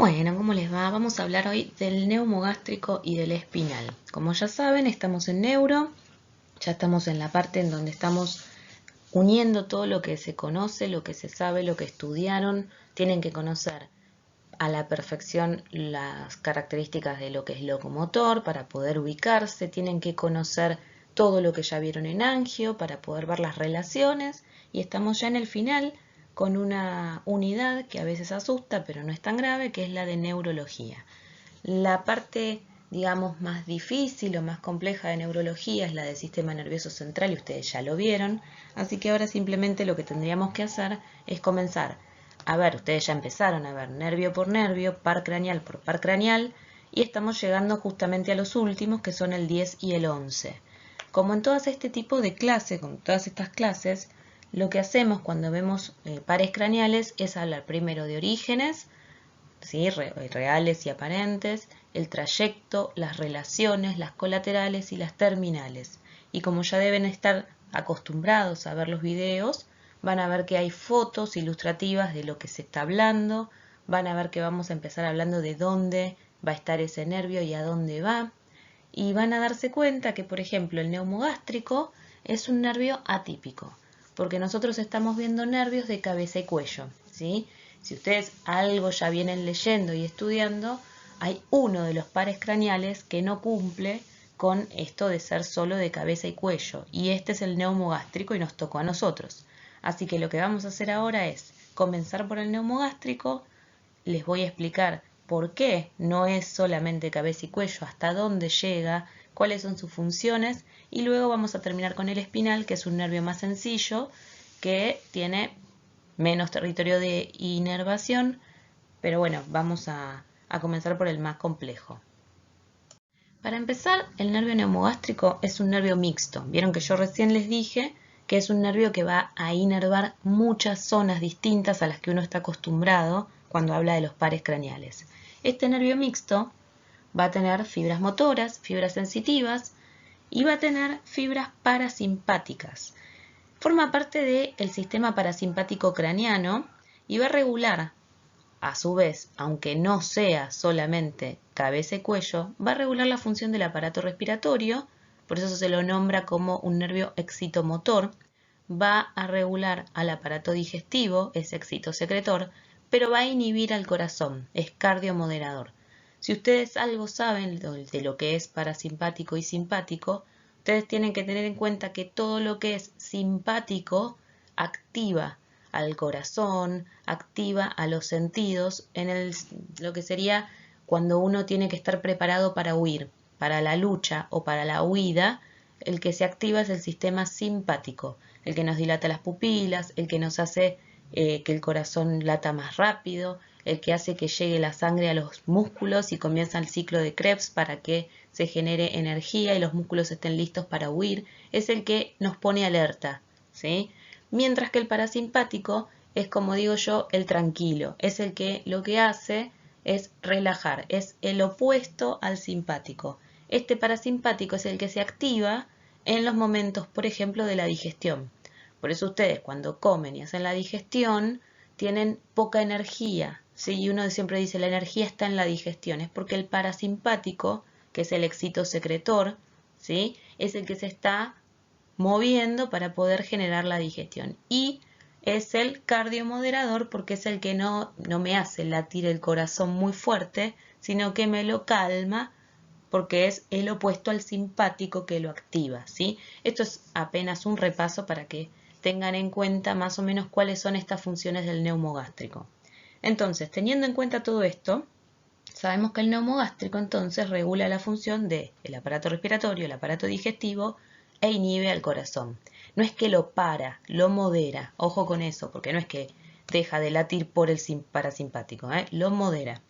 Bueno, ¿cómo les va? Vamos a hablar hoy del neumogástrico y del espinal. Como ya saben, estamos en neuro, ya estamos en la parte en donde estamos uniendo todo lo que se conoce, lo que se sabe, lo que estudiaron. Tienen que conocer a la perfección las características de lo que es locomotor para poder ubicarse, tienen que conocer todo lo que ya vieron en angio para poder ver las relaciones y estamos ya en el final con una unidad que a veces asusta pero no es tan grave, que es la de neurología. La parte, digamos, más difícil o más compleja de neurología es la del sistema nervioso central y ustedes ya lo vieron, así que ahora simplemente lo que tendríamos que hacer es comenzar a ver, ustedes ya empezaron a ver nervio por nervio, par craneal por par craneal, y estamos llegando justamente a los últimos, que son el 10 y el 11. Como en todas este tipo de clases, con todas estas clases, lo que hacemos cuando vemos pares craneales es hablar primero de orígenes, ¿sí? Reales y aparentes, el trayecto, las relaciones, las colaterales y las terminales. Y como ya deben estar acostumbrados a ver los videos, van a ver que hay fotos ilustrativas de lo que se está hablando, van a ver que vamos a empezar hablando de dónde va a estar ese nervio y a dónde va, y van a darse cuenta que, por ejemplo, el neumogástrico es un nervio atípico, porque nosotros estamos viendo nervios de cabeza y cuello, ¿sí? Si ustedes algo ya vienen leyendo y estudiando, hay uno de los pares craneales que no cumple con esto de ser solo de cabeza y cuello, y este es el neumogástrico y nos tocó a nosotros. Así que lo que vamos a hacer ahora es comenzar por el neumogástrico, les voy a explicar por qué no es solamente cabeza y cuello, hasta dónde llega, cuáles son sus funciones, y luego vamos a terminar con el espinal, que es un nervio más sencillo, que tiene menos territorio de inervación, pero bueno, vamos a comenzar por el más complejo. Para empezar, el nervio neumogástrico es un nervio mixto. Vieron que yo recién les dije que es un nervio que va a inervar muchas zonas distintas a las que uno está acostumbrado cuando habla de los pares craneales. Este nervio mixto va a tener fibras motoras, fibras sensitivas y va a tener fibras parasimpáticas. Forma parte del sistema parasimpático craneano y va a regular, a su vez, aunque no sea solamente cabeza y cuello, va a regular la función del aparato respiratorio, por eso se lo nombra como un nervio excitomotor, va a regular al aparato digestivo, es excitosecretor, pero va a inhibir al corazón, es cardiomoderador. Si ustedes algo saben de lo que es parasimpático y simpático, ustedes tienen que tener en cuenta que todo lo que es simpático activa al corazón, activa a los sentidos, lo que sería cuando uno tiene que estar preparado para huir, para la lucha o para la huida. El que se activa es el sistema simpático, el que nos dilata las pupilas, el que nos hace que el corazón lata más rápido, el que hace que llegue la sangre a los músculos y comienza el ciclo de Krebs para que se genere energía y los músculos estén listos para huir, es el que nos pone alerta, ¿sí? Mientras que el parasimpático es, como digo yo, el tranquilo, es el que lo que hace es relajar, es el opuesto al simpático. Este parasimpático es el que se activa en los momentos, por ejemplo, de la digestión. Por eso ustedes cuando comen y hacen la digestión tienen poca energía, ¿sí? Y uno siempre dice la energía está en la digestión, es porque el parasimpático, que es el excitosecretor, ¿sí? Es el que se está moviendo para poder generar la digestión. Y es el cardiomoderador porque es el que no me hace latir el corazón muy fuerte, sino que me lo calma porque es el opuesto al simpático que lo activa, ¿sí? Esto es apenas un repaso para que tengan en cuenta más o menos cuáles son estas funciones del neumogástrico. Entonces, teniendo en cuenta todo esto, sabemos que el neumogástrico entonces regula la función del aparato respiratorio, el aparato digestivo e inhibe al corazón. No es que lo para, lo modera, ojo con eso, porque no es que deja de latir por el parasimpático, lo modera.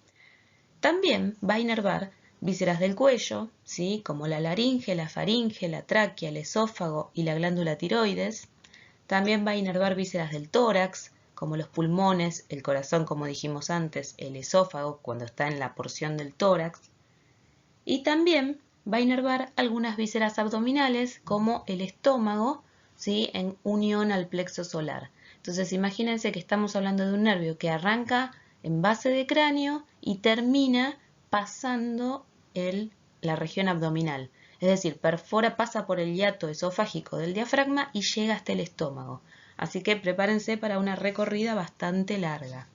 También va a inervar vísceras del cuello, ¿sí? Como la laringe, la faringe, la tráquea, el esófago y la glándula tiroides. También va a inervar vísceras del tórax, como los pulmones, el corazón, como dijimos antes, el esófago, cuando está en la porción del tórax. Y también va a inervar algunas vísceras abdominales, como el estómago, ¿sí? En unión al plexo solar. Entonces imagínense que estamos hablando de un nervio que arranca en base de cráneo y termina pasando la región abdominal. Es decir, pasa por el hiato esofágico del diafragma y llega hasta el estómago. Así que prepárense para una recorrida bastante larga.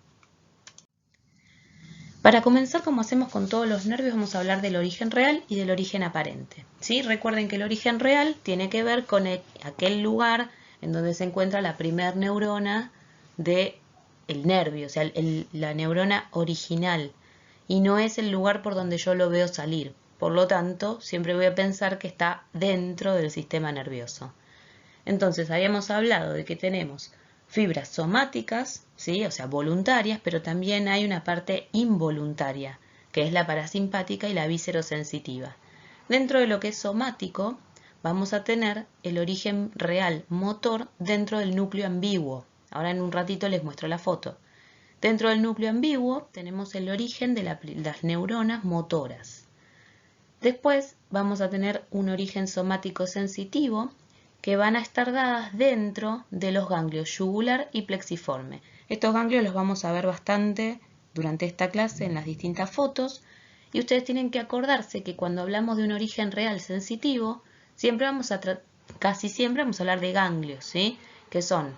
Para comenzar, como hacemos con todos los nervios, vamos a hablar del origen real y del origen aparente. ¿Sí? Recuerden que el origen real tiene que ver con aquel lugar en donde se encuentra la primer neurona del nervio, o sea, la neurona original, y no es el lugar por donde yo lo veo salir. Por lo tanto, siempre voy a pensar que está dentro del sistema nervioso. Entonces, habíamos hablado de que tenemos fibras somáticas, ¿sí? O sea, voluntarias, pero también hay una parte involuntaria, que es la parasimpática y la viscerosensitiva. Dentro de lo que es somático, vamos a tener el origen real motor dentro del núcleo ambiguo. Ahora en un ratito les muestro la foto. Dentro del núcleo ambiguo tenemos el origen de las neuronas motoras. Después vamos a tener un origen somático sensitivo, que van a estar dadas dentro de los ganglios yugular y plexiforme. Estos ganglios los vamos a ver bastante durante esta clase en las distintas fotos, y ustedes tienen que acordarse que cuando hablamos de un origen real sensitivo, casi siempre vamos a hablar de ganglios, ¿sí? Que son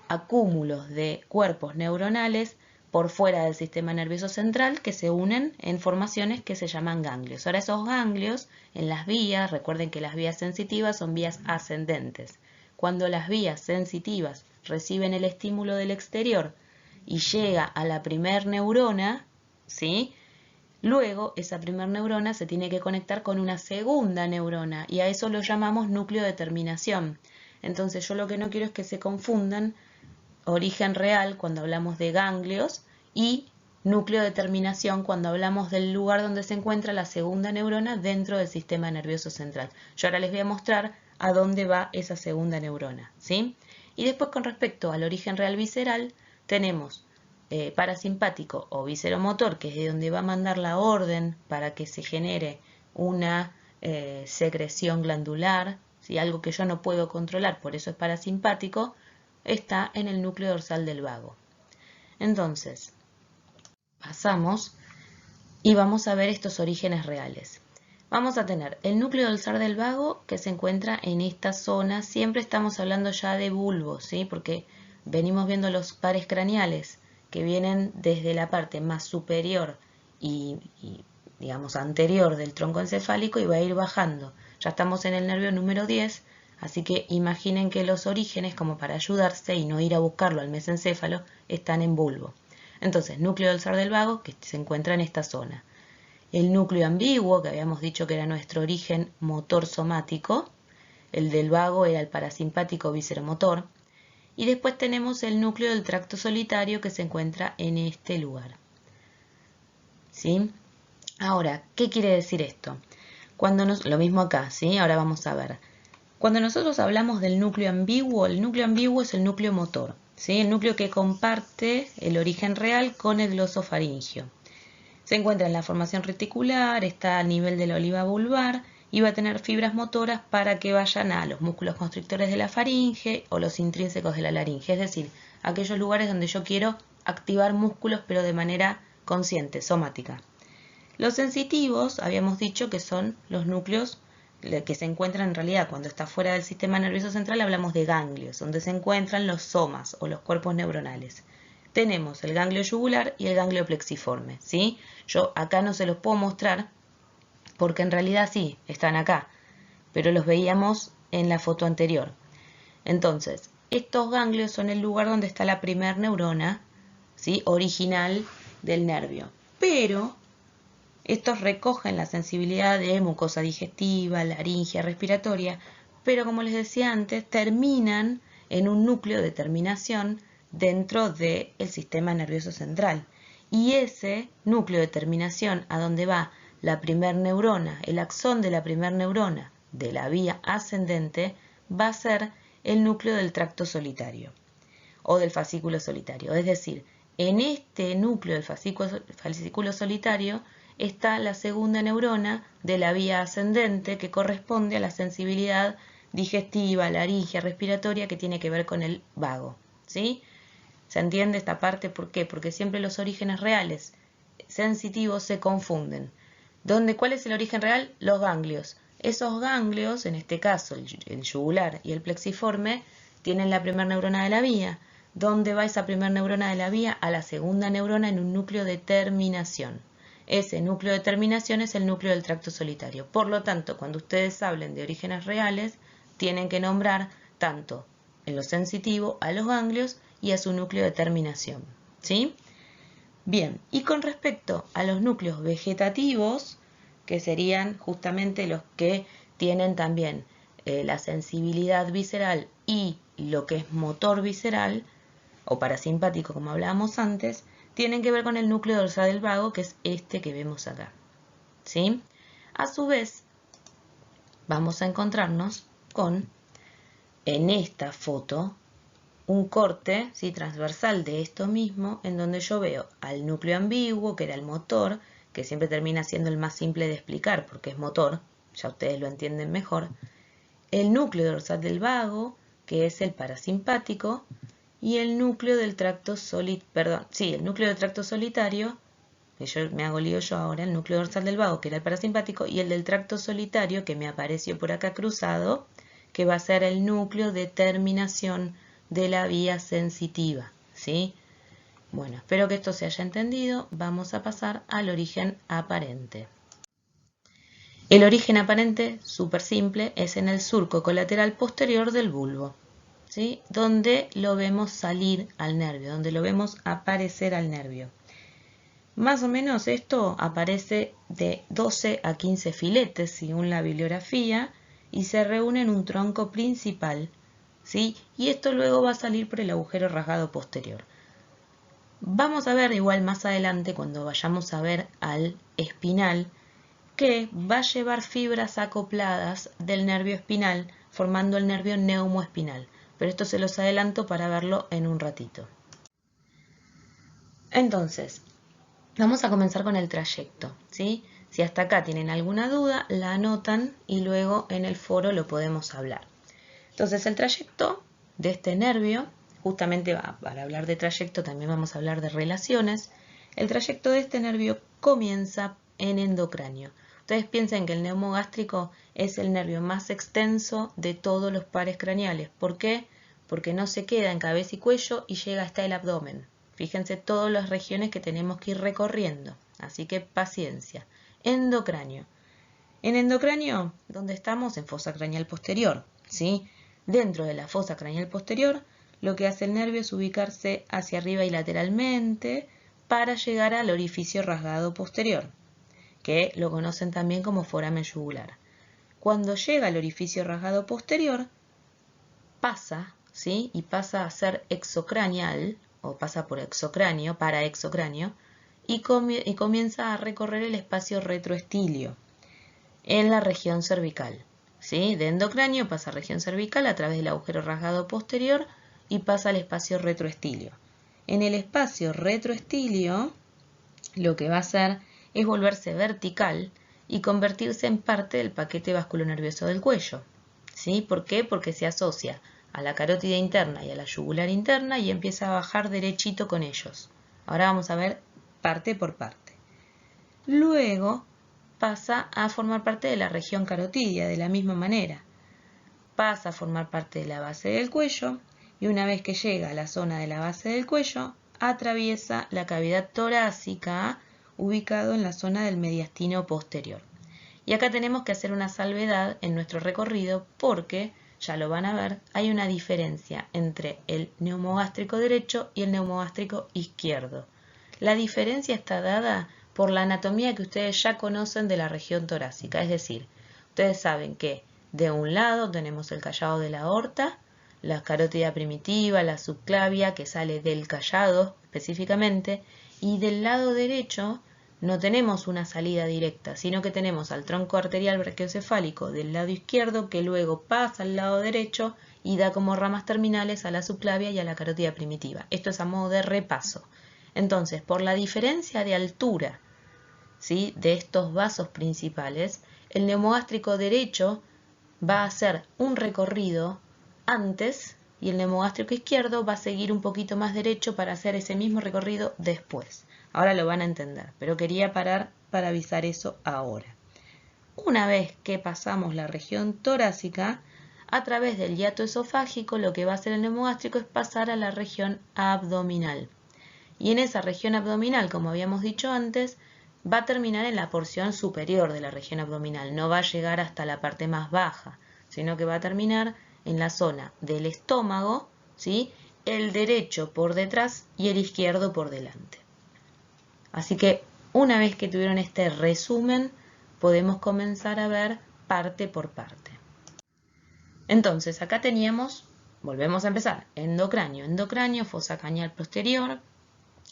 acúmulos de cuerpos neuronales por fuera del sistema nervioso central que se unen en formaciones que se llaman ganglios. Ahora esos ganglios en las vías, recuerden que las vías sensitivas son vías ascendentes. Cuando las vías sensitivas reciben el estímulo del exterior y llega a la primer neurona, ¿sí? Luego esa primer neurona se tiene que conectar con una segunda neurona y a eso lo llamamos núcleo de terminación. Entonces yo lo que no quiero es que se confundan origen real cuando hablamos de ganglios y núcleo de terminación cuando hablamos del lugar donde se encuentra la segunda neurona dentro del sistema nervioso central. Yo ahora les voy a mostrar a dónde va esa segunda neurona, ¿sí? Y después con respecto al origen real visceral tenemos parasimpático o visceromotor, que es de donde va a mandar la orden para que se genere una secreción glandular, ¿sí? Algo que yo no puedo controlar, por eso es parasimpático, está en el núcleo dorsal del vago. Entonces, pasamos y vamos a ver estos orígenes reales. Vamos a tener el núcleo dorsal del vago que se encuentra en esta zona. Siempre estamos hablando ya de bulbo, ¿sí? Porque venimos viendo los pares craneales que vienen desde la parte más superior y digamos anterior del tronco encefálico y va a ir bajando. Ya estamos en el nervio número 10. Así que imaginen que los orígenes, como para ayudarse y no ir a buscarlo al mesencéfalo, están en bulbo. Entonces, núcleo dorsal del vago, que se encuentra en esta zona. El núcleo ambiguo, que habíamos dicho que era nuestro origen motor somático. El del vago era el parasimpático visceromotor. Y después tenemos el núcleo del tracto solitario, que se encuentra en este lugar. ¿Sí? Ahora, ¿qué quiere decir esto? Lo mismo acá, ¿sí? Ahora vamos a ver. Cuando nosotros hablamos del núcleo ambiguo, el núcleo ambiguo es el núcleo motor, ¿sí? El núcleo que comparte el origen real con el glosofaringio. Se encuentra en la formación reticular, está a nivel de la oliva vulvar y va a tener fibras motoras para que vayan a los músculos constrictores de la faringe o los intrínsecos de la laringe, es decir, aquellos lugares donde yo quiero activar músculos pero de manera consciente, somática. Los sensitivos, habíamos dicho que son los núcleos que se encuentran en realidad cuando está fuera del sistema nervioso central, hablamos de ganglios, donde se encuentran los somas o los cuerpos neuronales. Tenemos el ganglio yugular y el ganglio plexiforme, ¿sí? Yo acá no se los puedo mostrar porque en realidad sí, están acá, pero los veíamos en la foto anterior. Entonces, estos ganglios son el lugar donde está la primer neurona, ¿sí? Original del nervio, pero estos recogen la sensibilidad de mucosa digestiva, laringe, respiratoria, pero como les decía antes, terminan en un núcleo de terminación dentro del sistema nervioso central. Y ese núcleo de terminación a donde va la primer neurona, el axón de la primer neurona de la vía ascendente, va a ser el núcleo del tracto solitario o del fascículo solitario. Es decir, en este núcleo del fascículo solitario está la segunda neurona de la vía ascendente que corresponde a la sensibilidad digestiva, laringe, respiratoria que tiene que ver con el vago, ¿sí? ¿Se entiende esta parte? ¿Por qué? Porque siempre los orígenes reales sensitivos se confunden. ¿Cuál es el origen real? Los ganglios. Esos ganglios, en este caso el yugular y el plexiforme, tienen la primera neurona de la vía. ¿Dónde va esa primera neurona de la vía? A la segunda neurona en un núcleo de terminación. Ese núcleo de terminación es el núcleo del tracto solitario. Por lo tanto, cuando ustedes hablen de orígenes reales, tienen que nombrar tanto en lo sensitivo a los ganglios y a su núcleo de terminación. ¿Sí? Bien, y con respecto a los núcleos vegetativos, que serían justamente los que tienen también la sensibilidad visceral y lo que es motor visceral, o parasimpático como hablábamos antes, tienen que ver con el núcleo dorsal del vago, que es este que vemos acá. ¿Sí? A su vez, vamos a encontrarnos con, en esta foto, un corte, ¿sí?, transversal de esto mismo, en donde yo veo al núcleo ambiguo, que era el motor, que siempre termina siendo el más simple de explicar porque es motor, ya ustedes lo entienden mejor, el núcleo dorsal del vago, que es el parasimpático, y el núcleo del tracto el núcleo del tracto solitario, que yo me hago lío yo ahora, el núcleo dorsal del vago, que era el parasimpático, y el del tracto solitario, que me apareció por acá cruzado, que va a ser el núcleo de terminación de la vía sensitiva, ¿sí? Bueno, espero que esto se haya entendido. Vamos a pasar al origen aparente. El origen aparente, súper simple, es en el surco colateral posterior del bulbo, ¿sí?, donde lo vemos salir al nervio, donde lo vemos aparecer al nervio. Más o menos esto aparece de 12 a 15 filetes según la bibliografía y se reúne en un tronco principal, ¿sí? Y esto luego va a salir por el agujero rasgado posterior. Vamos a ver igual más adelante, cuando vayamos a ver al espinal, que va a llevar fibras acopladas del nervio espinal, formando el nervio neumoespinal. Pero esto se los adelanto para verlo en un ratito. Entonces, vamos a comenzar con el trayecto, ¿sí? Si hasta acá tienen alguna duda, la anotan y luego en el foro lo podemos hablar. Entonces, el trayecto de este nervio, justamente para hablar de trayecto también vamos a hablar de relaciones. El trayecto de este nervio comienza en endocráneo. Ustedes piensen que el neumogástrico es el nervio más extenso de todos los pares craneales. ¿Por qué? Porque no se queda en cabeza y cuello y llega hasta el abdomen. Fíjense todas las regiones que tenemos que ir recorriendo. Así que paciencia. Endocráneo. En endocráneo, ¿dónde estamos? En fosa craneal posterior, ¿sí? Dentro de la fosa craneal posterior, lo que hace el nervio es ubicarse hacia arriba y lateralmente para llegar al orificio rasgado posterior, que lo conocen también como foramen yugular. Cuando llega al orificio rasgado posterior, pasa, ¿sí?, y pasa a ser exocraneal, o pasa por exocráneo, para exocráneo, y comienza a recorrer el espacio retroestilio en la región cervical, ¿sí? De endocráneo pasa a región cervical a través del agujero rasgado posterior y pasa al espacio retroestilio. En el espacio retroestilio, lo que va a hacer es volverse vertical y convertirse en parte del paquete vasculonervioso del cuello, ¿sí? ¿Por qué? Porque se asocia a la carótida interna y a la yugular interna y empieza a bajar derechito con ellos. Ahora vamos a ver parte por parte. Luego pasa a formar parte de la región carotidia de la misma manera. Pasa a formar parte de la base del cuello y una vez que llega a la zona de la base del cuello, atraviesa la cavidad torácica ubicado en la zona del mediastino posterior. Y acá tenemos que hacer una salvedad en nuestro recorrido porque, ya lo van a ver, hay una diferencia entre el neumogástrico derecho y el neumogástrico izquierdo. La diferencia está dada por la anatomía que ustedes ya conocen de la región torácica, es decir, ustedes saben que de un lado tenemos el callado de la aorta, la carótida primitiva, la subclavia que sale del callado específicamente, y del lado derecho no tenemos una salida directa, sino que tenemos al tronco arterial brachiocefálico del lado izquierdo que luego pasa al lado derecho y da como ramas terminales a la subclavia y a la carótida primitiva. Esto es a modo de repaso. Entonces, por la diferencia de altura, ¿sí?, de estos vasos principales, el neumogástrico derecho va a hacer un recorrido antes y el neumogástrico izquierdo va a seguir un poquito más derecho para hacer ese mismo recorrido después. Ahora lo van a entender, pero quería parar para avisar eso ahora. Una vez que pasamos la región torácica, a través del hiato esofágico lo que va a hacer el neumogástrico es pasar a la región abdominal. Y en esa región abdominal, como habíamos dicho antes, va a terminar en la porción superior de la región abdominal, no va a llegar hasta la parte más baja, sino que va a terminar en la zona del estómago, ¿sí? El derecho por detrás y el izquierdo por delante. Así que una vez que tuvieron este resumen, podemos comenzar a ver parte por parte. Entonces, acá teníamos, volvemos a empezar, endocráneo, fosa cañal posterior,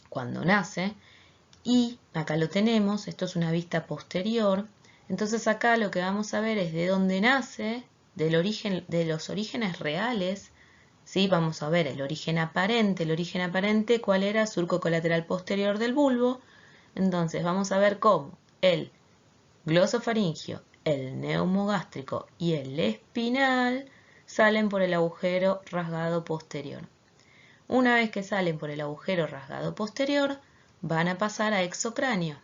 cuando nace, y acá lo tenemos, esto es una vista posterior. Entonces acá lo que vamos a ver es de dónde nace, del origen, de los orígenes reales, ¿sí? Vamos a ver el origen aparente, ¿cuál era? Surco colateral posterior del bulbo. Entonces vamos a ver cómo el glosofaringio, el neumogástrico y el espinal salen por el agujero rasgado posterior. Una vez que salen por el agujero rasgado posterior, van a pasar a exocráneo,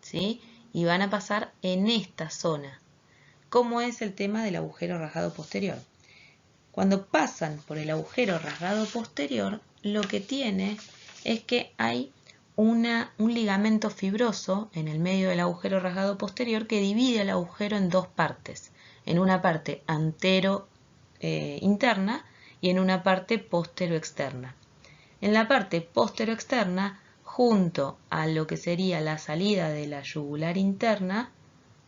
¿sí? Y van a pasar en esta zona. ¿Cómo es el tema del agujero rasgado posterior? Cuando pasan por el agujero rasgado posterior, lo que tiene es que hay un ligamento fibroso en el medio del agujero rasgado posterior que divide el agujero en dos partes. En una parte antero interna y en una parte postero externa. En la parte postero externa, junto a lo que sería la salida de la yugular interna,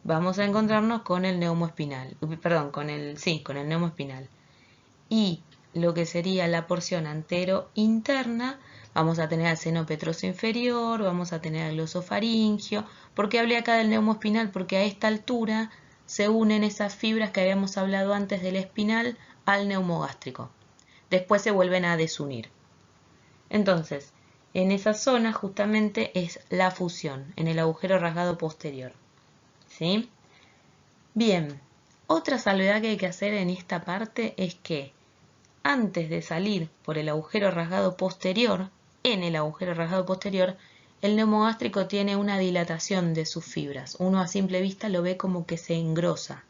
vamos a encontrarnos con el neumoespinal, perdón, con el neumoespinal. Y lo que sería la porción antero interna, vamos a tener el seno petroso inferior, vamos a tener el glosofaringio. ¿Por qué hablé acá del neumoespinal? Porque a esta altura se unen esas fibras que habíamos hablado antes del espinal al neumogástrico. Después se vuelven a desunir. Entonces, en esa zona justamente es la fusión, en el agujero rasgado posterior. ¿Sí? Bien, otra salvedad que hay que hacer en esta parte es que antes de salir por el agujero rasgado posterior, en el agujero rasgado posterior, el neumogástrico tiene una dilatación de sus fibras. Uno a simple vista lo ve como que se engrosa.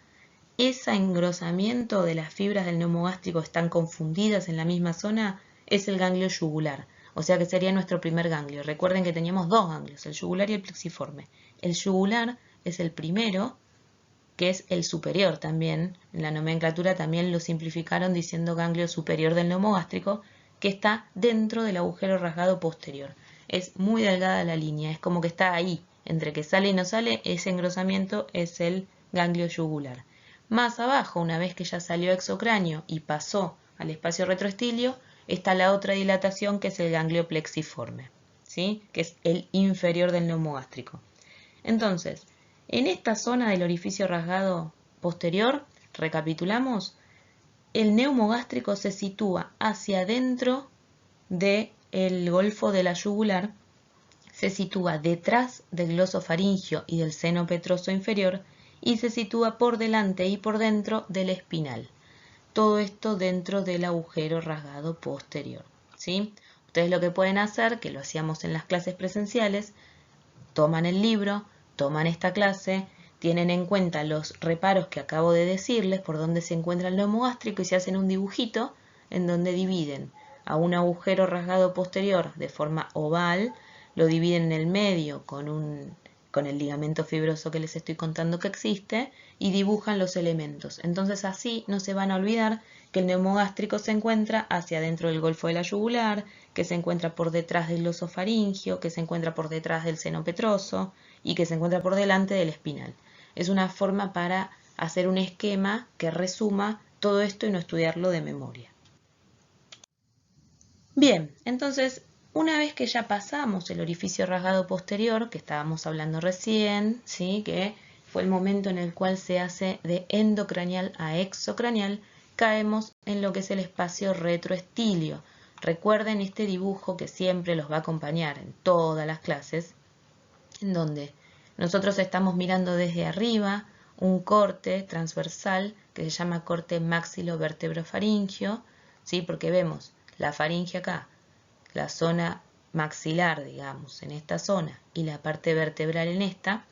Ese engrosamiento de las fibras del neumogástrico están confundidas en la misma zona, es el ganglio yugular, o sea que sería nuestro primer ganglio. Recuerden que teníamos dos ganglios, el yugular y el plexiforme. El yugular es el primero, que es el superior también. En la nomenclatura también lo simplificaron diciendo ganglio superior del neumogástrico, que está dentro del agujero rasgado posterior. Es muy delgada la línea, es como que está ahí, entre que sale y no sale, ese engrosamiento es el ganglio yugular. Más abajo, una vez que ya salió exocráneo y pasó al espacio retroestilio, está la otra dilatación que es el ganglio plexiforme, ¿sí? Que es el inferior del neumogástrico. Entonces, en esta zona del orificio rasgado posterior, recapitulamos, el neumogástrico se sitúa hacia adentro del golfo de la yugular, se sitúa detrás del glosofaringio y del seno petroso inferior y se sitúa por delante y por dentro del espinal. Todo esto dentro del agujero rasgado posterior, ¿sí? Ustedes lo que pueden hacer, que lo hacíamos en las clases presenciales, toman el libro, toman esta clase, tienen en cuenta los reparos que acabo de decirles por donde se encuentra el neumogástrico y se hacen un dibujito en donde dividen a un agujero rasgado posterior de forma oval, lo dividen en el medio con el ligamento fibroso que les estoy contando que existe y dibujan los elementos. Entonces así no se van a olvidar que el neumogástrico se encuentra hacia adentro del golfo de la yugular, que se encuentra por detrás del glosofaringio, que se encuentra por detrás del seno petroso y que se encuentra por delante del espinal. Es una forma para hacer un esquema que resuma todo esto y no estudiarlo de memoria. Bien, entonces una vez que ya pasamos el orificio rasgado posterior, que estábamos hablando recién, ¿sí? Que fue el momento en el cual se hace de endocranial a exocranial, caemos en lo que es el espacio retroestilio. Recuerden este dibujo que siempre los va a acompañar en todas las clases, en donde nosotros estamos mirando desde arriba un corte transversal que se llama corte maxilovertebrofaringio, ¿sí? Porque vemos la faringe acá, la zona maxilar, digamos, en esta zona y la parte vertebral en esta,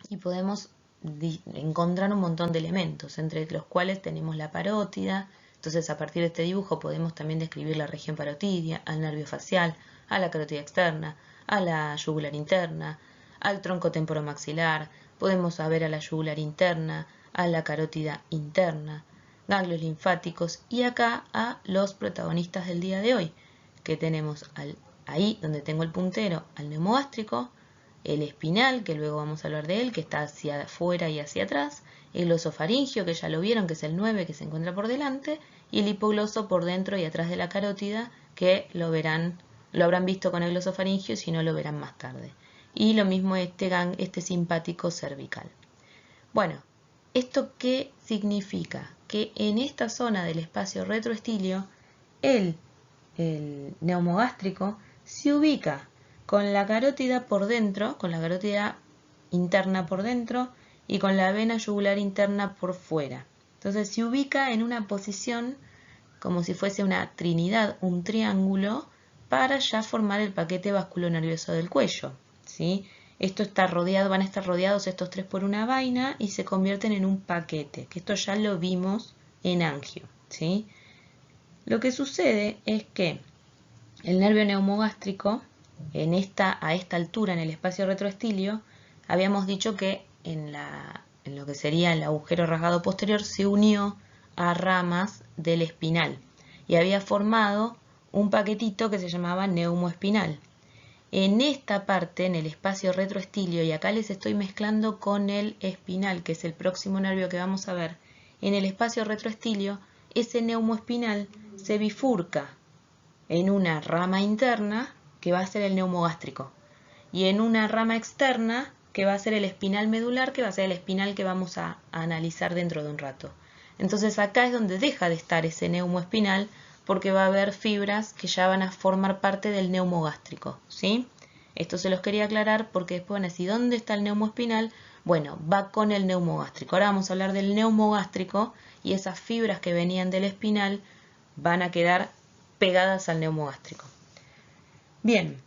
y podemos encontrar un montón de elementos, entre los cuales tenemos la parótida. Entonces, a partir de este dibujo podemos también describir la región parotidia, al nervio facial, a la carótida externa, a la yugular interna, al tronco temporomaxilar, podemos saber a la yugular interna, a la carótida interna, ganglios linfáticos y acá a los protagonistas del día de hoy, que tenemos ahí donde tengo el puntero al neumogástrico, el espinal, que luego vamos a hablar de él, que está hacia afuera y hacia atrás, el glosofaringio, que ya lo vieron, que es el 9, que se encuentra por delante, y el hipogloso por dentro y atrás de la carótida, que lo habrán visto con el glosofaringio, si no lo verán más tarde. Y lo mismo este simpático cervical. Bueno, ¿esto qué significa? Que en esta zona del espacio retroestilio, el neumogástrico se ubica con la carótida por dentro, con la carótida interna por dentro y con la vena yugular interna por fuera. Entonces se ubica en una posición como si fuese una trinidad, un triángulo, para ya formar el paquete vasculonervioso del cuello, ¿sí? Esto está rodeado, van a estar rodeados estos tres por una vaina y se convierten en un paquete, que esto ya lo vimos en angio, ¿sí? Lo que sucede es que el nervio neumogástrico, a esta altura, en el espacio retroestilio, habíamos dicho que en lo que sería el agujero rasgado posterior se unió a ramas del espinal y había formado un paquetito que se llamaba neumoespinal. En esta parte, en el espacio retroestilio, y acá les estoy mezclando con el espinal, que es el próximo nervio que vamos a ver, en el espacio retroestilio, ese neumoespinal se bifurca en una rama interna, que va a ser el neumogástrico, y en una rama externa, que va a ser el espinal medular, que va a ser el espinal que vamos a analizar dentro de un rato. Entonces acá es donde deja de estar ese neumoespinal, porque va a haber fibras que ya van a formar parte del neumogástrico, ¿sí? Esto se los quería aclarar porque después van a decir, ¿dónde está el neumoespinal? Bueno, va con el neumogástrico. Ahora vamos a hablar del neumogástrico y esas fibras que venían del espinal van a quedar pegadas al neumogástrico. Bien,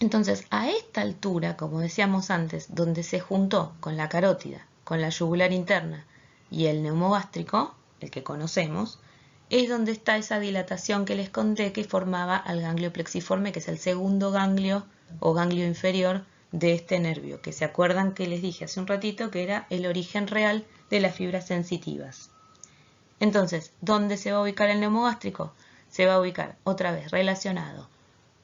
entonces a esta altura, como decíamos antes, donde se juntó con la carótida, con la yugular interna y el neumogástrico, el que conocemos, es donde está esa dilatación que les conté que formaba al ganglio plexiforme, que es el segundo ganglio o ganglio inferior de este nervio, que se acuerdan que les dije hace un ratito que era el origen real de las fibras sensitivas. Entonces, ¿dónde se va a ubicar el neumogástrico? Se va a ubicar otra vez relacionado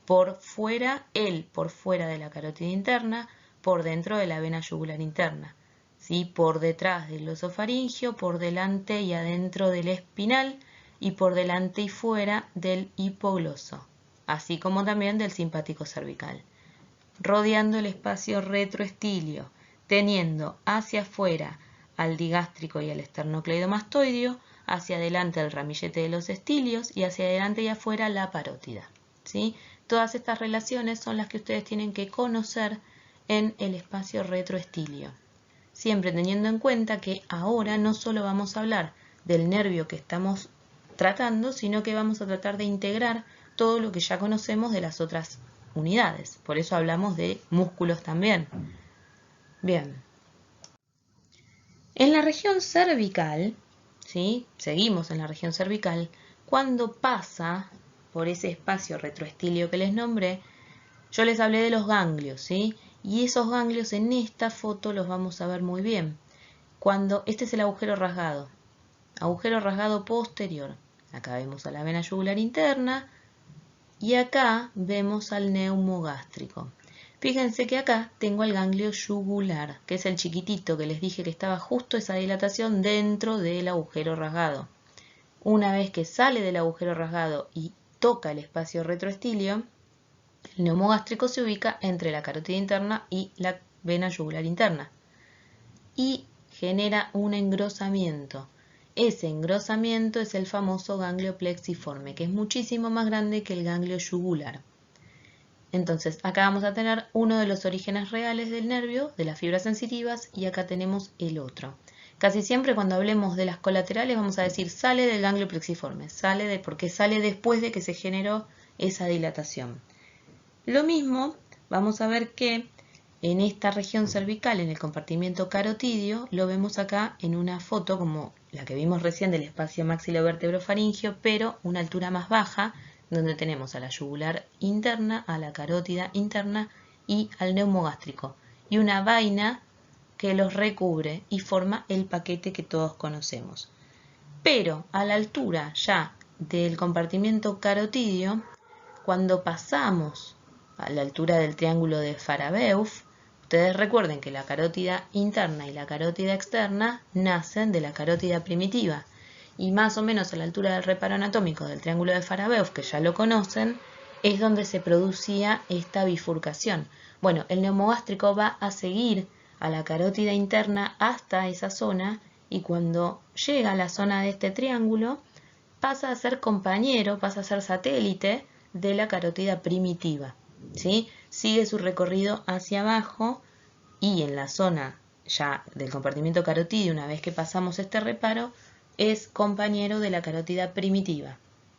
por fuera de la carótida interna, por dentro de la vena yugular interna, ¿sí? Por detrás del glosofaringio, por delante y adentro del espinal y por delante y fuera del hipogloso, así como también del simpático cervical, rodeando el espacio retroestilio, teniendo hacia afuera al digástrico y al esternocleidomastoideo, hacia adelante el ramillete de los estilios y hacia adelante y afuera la parótida, ¿sí? Todas estas relaciones son las que ustedes tienen que conocer en el espacio retroestilio, siempre teniendo en cuenta que ahora no solo vamos a hablar del nervio que estamos tratando, sino que vamos a tratar de integrar todo lo que ya conocemos de las otras unidades. Por eso hablamos de músculos también. Bien. En la región cervical, ¿sí? Seguimos en la región cervical, cuando pasa por ese espacio retroestilio que les nombré, yo les hablé de los ganglios, ¿sí? Y esos ganglios en esta foto los vamos a ver muy bien. Este es el agujero rasgado posterior. Acá vemos a la vena yugular interna y acá vemos al neumogástrico. Fíjense que acá tengo el ganglio yugular, que es el chiquitito que les dije que estaba justo esa dilatación dentro del agujero rasgado. Una vez que sale del agujero rasgado y toca el espacio retroestilio, el neumogástrico se ubica entre la carótida interna y la vena yugular interna y genera un engrosamiento. Ese engrosamiento es el famoso ganglio plexiforme, que es muchísimo más grande que el ganglio yugular. Entonces, acá vamos a tener uno de los orígenes reales del nervio, de las fibras sensitivas, y acá tenemos el otro. Casi siempre cuando hablemos de las colaterales vamos a decir sale del ganglio plexiforme, porque sale después de que se generó esa dilatación. Lo mismo, vamos a ver que en esta región cervical, en el compartimiento carotidio, lo vemos acá en una foto como la que vimos recién del espacio maxilovertebrofaringeo, pero una altura más baja, donde tenemos a la yugular interna, a la carótida interna y al neumogástrico, y una vaina que los recubre y forma el paquete que todos conocemos. Pero a la altura ya del compartimiento carotidio, cuando pasamos a la altura del triángulo de Farabeuf, ustedes recuerden que la carótida interna y la carótida externa nacen de la carótida primitiva. Y más o menos a la altura del reparo anatómico del triángulo de Farabeuf, que ya lo conocen, es donde se producía esta bifurcación. Bueno, el neumogástrico va a seguir a la carótida interna hasta esa zona y cuando llega a la zona de este triángulo pasa a ser compañero, pasa a ser satélite de la carótida primitiva, ¿sí? Sigue su recorrido hacia abajo y en la zona ya del compartimiento carotidio, una vez que pasamos este reparo, es compañero de la carótida primitiva,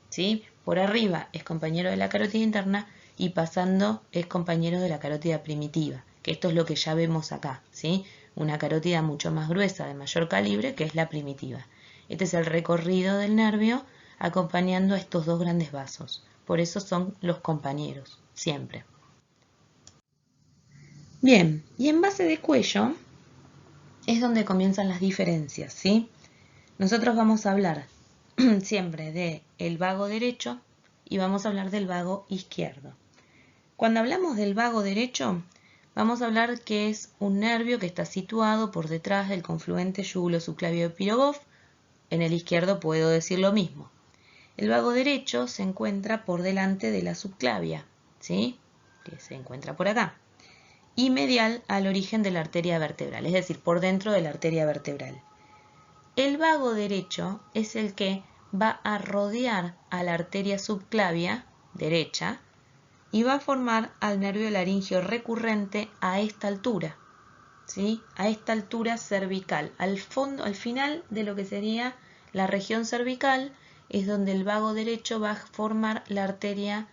¿sí? Por arriba es compañero de la carótida interna y pasando es compañero de la carótida primitiva, que esto es lo que ya vemos acá, ¿sí? Una carótida mucho más gruesa, de mayor calibre, que es la primitiva. Este es el recorrido del nervio acompañando a estos dos grandes vasos. Por eso son los compañeros, siempre. Bien, y en base de cuello es donde comienzan las diferencias, ¿sí? Nosotros vamos a hablar siempre del vago derecho y vamos a hablar del vago izquierdo. Cuando hablamos del vago derecho, vamos a hablar que es un nervio que está situado por detrás del confluente yugulo-subclavio de Pirogov. En el izquierdo puedo decir lo mismo. El vago derecho se encuentra por delante de la subclavia, ¿sí? Que se encuentra por acá. Y medial al origen de la arteria vertebral, es decir, por dentro de la arteria vertebral. El vago derecho es el que va a rodear a la arteria subclavia derecha y va a formar al nervio laringeo recurrente a esta altura, ¿sí? A esta altura cervical, al fondo, al final de lo que sería la región cervical, es donde el vago derecho va a formar la arteria,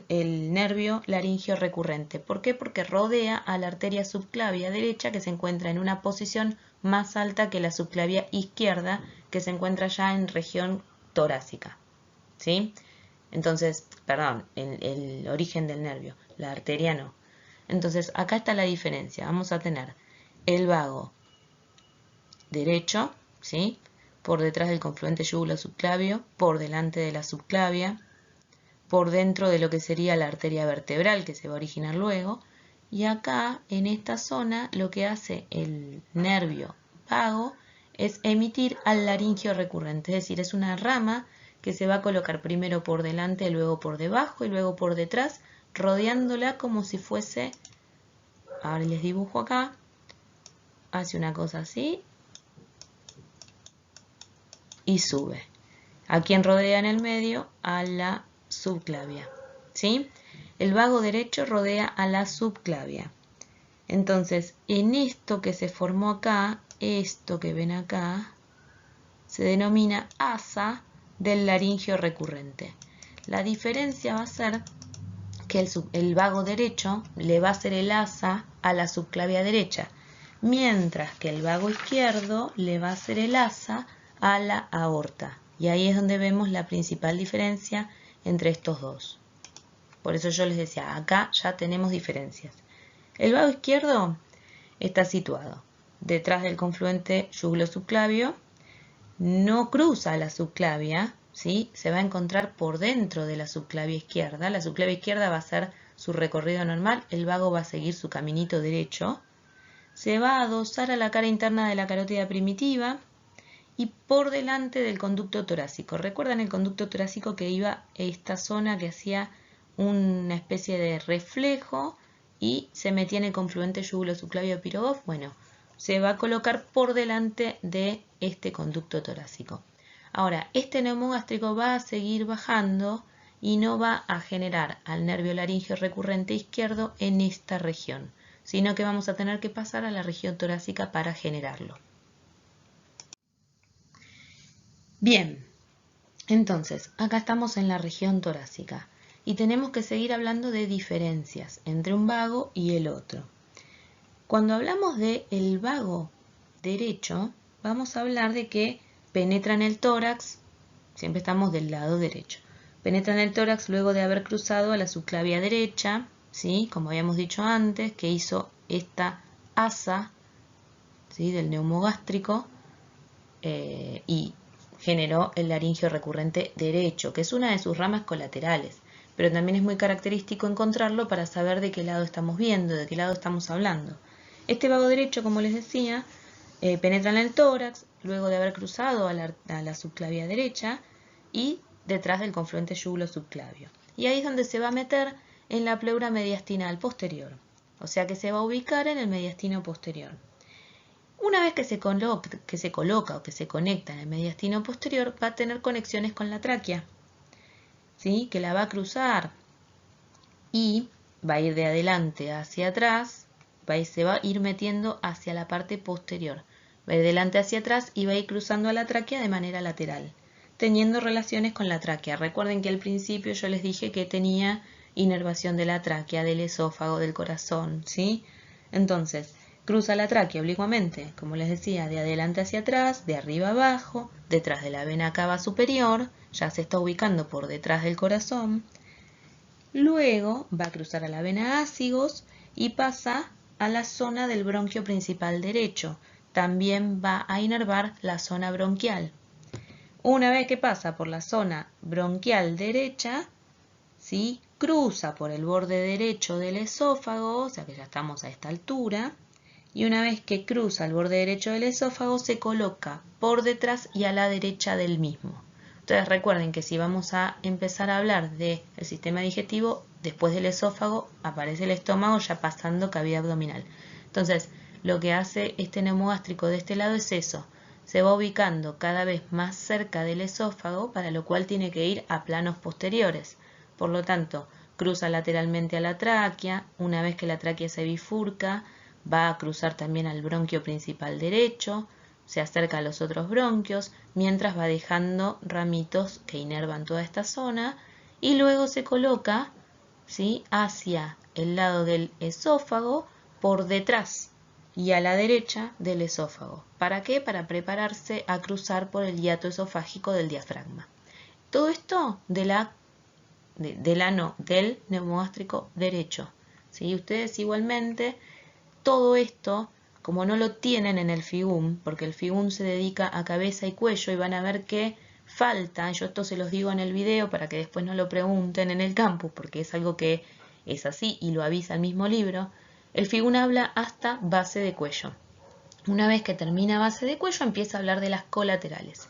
el nervio laringeo recurrente. ¿Por qué? Porque rodea a la arteria subclavia derecha que se encuentra en una posición más alta que la subclavia izquierda que se encuentra ya en región torácica, ¿sí? Entonces, en el origen del nervio, la arteria no. Entonces, acá está la diferencia. Vamos a tener el vago derecho, ¿sí? Por detrás del confluente yugulo-subclavio, por delante de la subclavia, por dentro de lo que sería la arteria vertebral que se va a originar luego. Y acá, en esta zona, lo que hace el nervio vago es emitir al laringeo recurrente, es decir, es una rama que se va a colocar primero por delante, luego por debajo y luego por detrás, rodeándola como si fuese, ahora les dibujo acá, hace una cosa así y sube. ¿A quién rodea en el medio? A la subclavia, ¿sí? El vago derecho rodea a la subclavia. Entonces, en esto que se formó acá, esto que ven acá, se denomina asa del laringeo recurrente. La diferencia va a ser que el vago derecho le va a hacer el asa a la subclavia derecha, mientras que el vago izquierdo le va a hacer el asa a la aorta. Y ahí es donde vemos la principal diferencia entre estos dos. Por eso yo les decía, acá ya tenemos diferencias. El vago izquierdo está situado detrás del confluente yugulo-subclavio, no cruza la subclavia, ¿sí? Se va a encontrar por dentro de la subclavia izquierda. La subclavia izquierda va a hacer su recorrido normal, el vago va a seguir su caminito derecho. Se va a adosar a la cara interna de la carótida primitiva y por delante del conducto torácico. ¿Recuerdan el conducto torácico que iba a esta zona que hacía una especie de reflejo y se metía en el confluente yugulo-subclavio Pirogov? Bueno, se va a colocar por delante de este conducto torácico. Ahora, este neumogástrico va a seguir bajando y no va a generar al nervio laringeo recurrente izquierdo en esta región, sino que vamos a tener que pasar a la región torácica para generarlo. Bien, entonces, acá estamos en la región torácica. y tenemos que seguir hablando de diferencias entre un vago y el otro. Cuando hablamos de el vago derecho, vamos a hablar de que penetra en el tórax, siempre estamos del lado derecho. Penetra en el tórax luego de haber cruzado a la subclavia derecha, ¿sí? Como habíamos dicho antes, que hizo esta asa, ¿sí? Del neumogástrico y generó el laringio recurrente derecho, que es una de sus ramas colaterales. Pero también es muy característico encontrarlo para saber de qué lado estamos viendo, de qué lado estamos hablando. Este vago derecho, como les decía, penetra en el tórax, luego de haber cruzado a la subclavia derecha y detrás del confluente yugulo-subclavio. Y ahí es donde se va a meter en la pleura mediastinal posterior, o sea que se va a ubicar en el mediastino posterior. Una vez que se coloca o que se conecta en el mediastino posterior, va a tener conexiones con la tráquea, ¿sí? Que la va a cruzar y va a ir de adelante hacia atrás, se va a ir metiendo hacia la parte posterior. Va a ir de adelante hacia atrás y va a ir cruzando a la tráquea de manera lateral, teniendo relaciones con la tráquea. Recuerden que al principio yo les dije que tenía inervación de la tráquea, del esófago, del corazón, ¿sí? Entonces, cruza la tráquea oblicuamente, como les decía, de adelante hacia atrás, de arriba abajo, detrás de la vena cava superior, ya se está ubicando por detrás del corazón. Luego va a cruzar a la vena ácigos y pasa a la zona del bronquio principal derecho. También va a inervar la zona bronquial. Una vez que pasa por la zona bronquial derecha, ¿sí? Cruza por el borde derecho del esófago, o sea que ya estamos a esta altura, y una vez que cruza el borde derecho del esófago se coloca por detrás y a la derecha del mismo. Entonces recuerden que si vamos a empezar a hablar del sistema digestivo, después del esófago aparece el estómago ya pasando cavidad abdominal. Entonces lo que hace este neumogástrico de este lado es eso, se va ubicando cada vez más cerca del esófago, para lo cual tiene que ir a planos posteriores. Por lo tanto, cruza lateralmente a la tráquea, una vez que la tráquea se bifurca, va a cruzar también al bronquio principal derecho, se acerca a los otros bronquios, mientras va dejando ramitos que inervan toda esta zona, y luego se coloca, ¿sí?, hacia el lado del esófago, por detrás y a la derecha del esófago. ¿Para qué? Para prepararse a cruzar por el hiato esofágico del diafragma. Todo esto del neumogástrico derecho, ¿sí? Ustedes igualmente, todo esto, como no lo tienen en el FIGUM, porque el FIGUM se dedica a cabeza y cuello, y van a ver que falta, yo esto se los digo en el video para que después no lo pregunten en el campus, porque es algo que es así y lo avisa el mismo libro. El FIGUM habla hasta base de cuello. Una vez que termina base de cuello, empieza a hablar de las colaterales.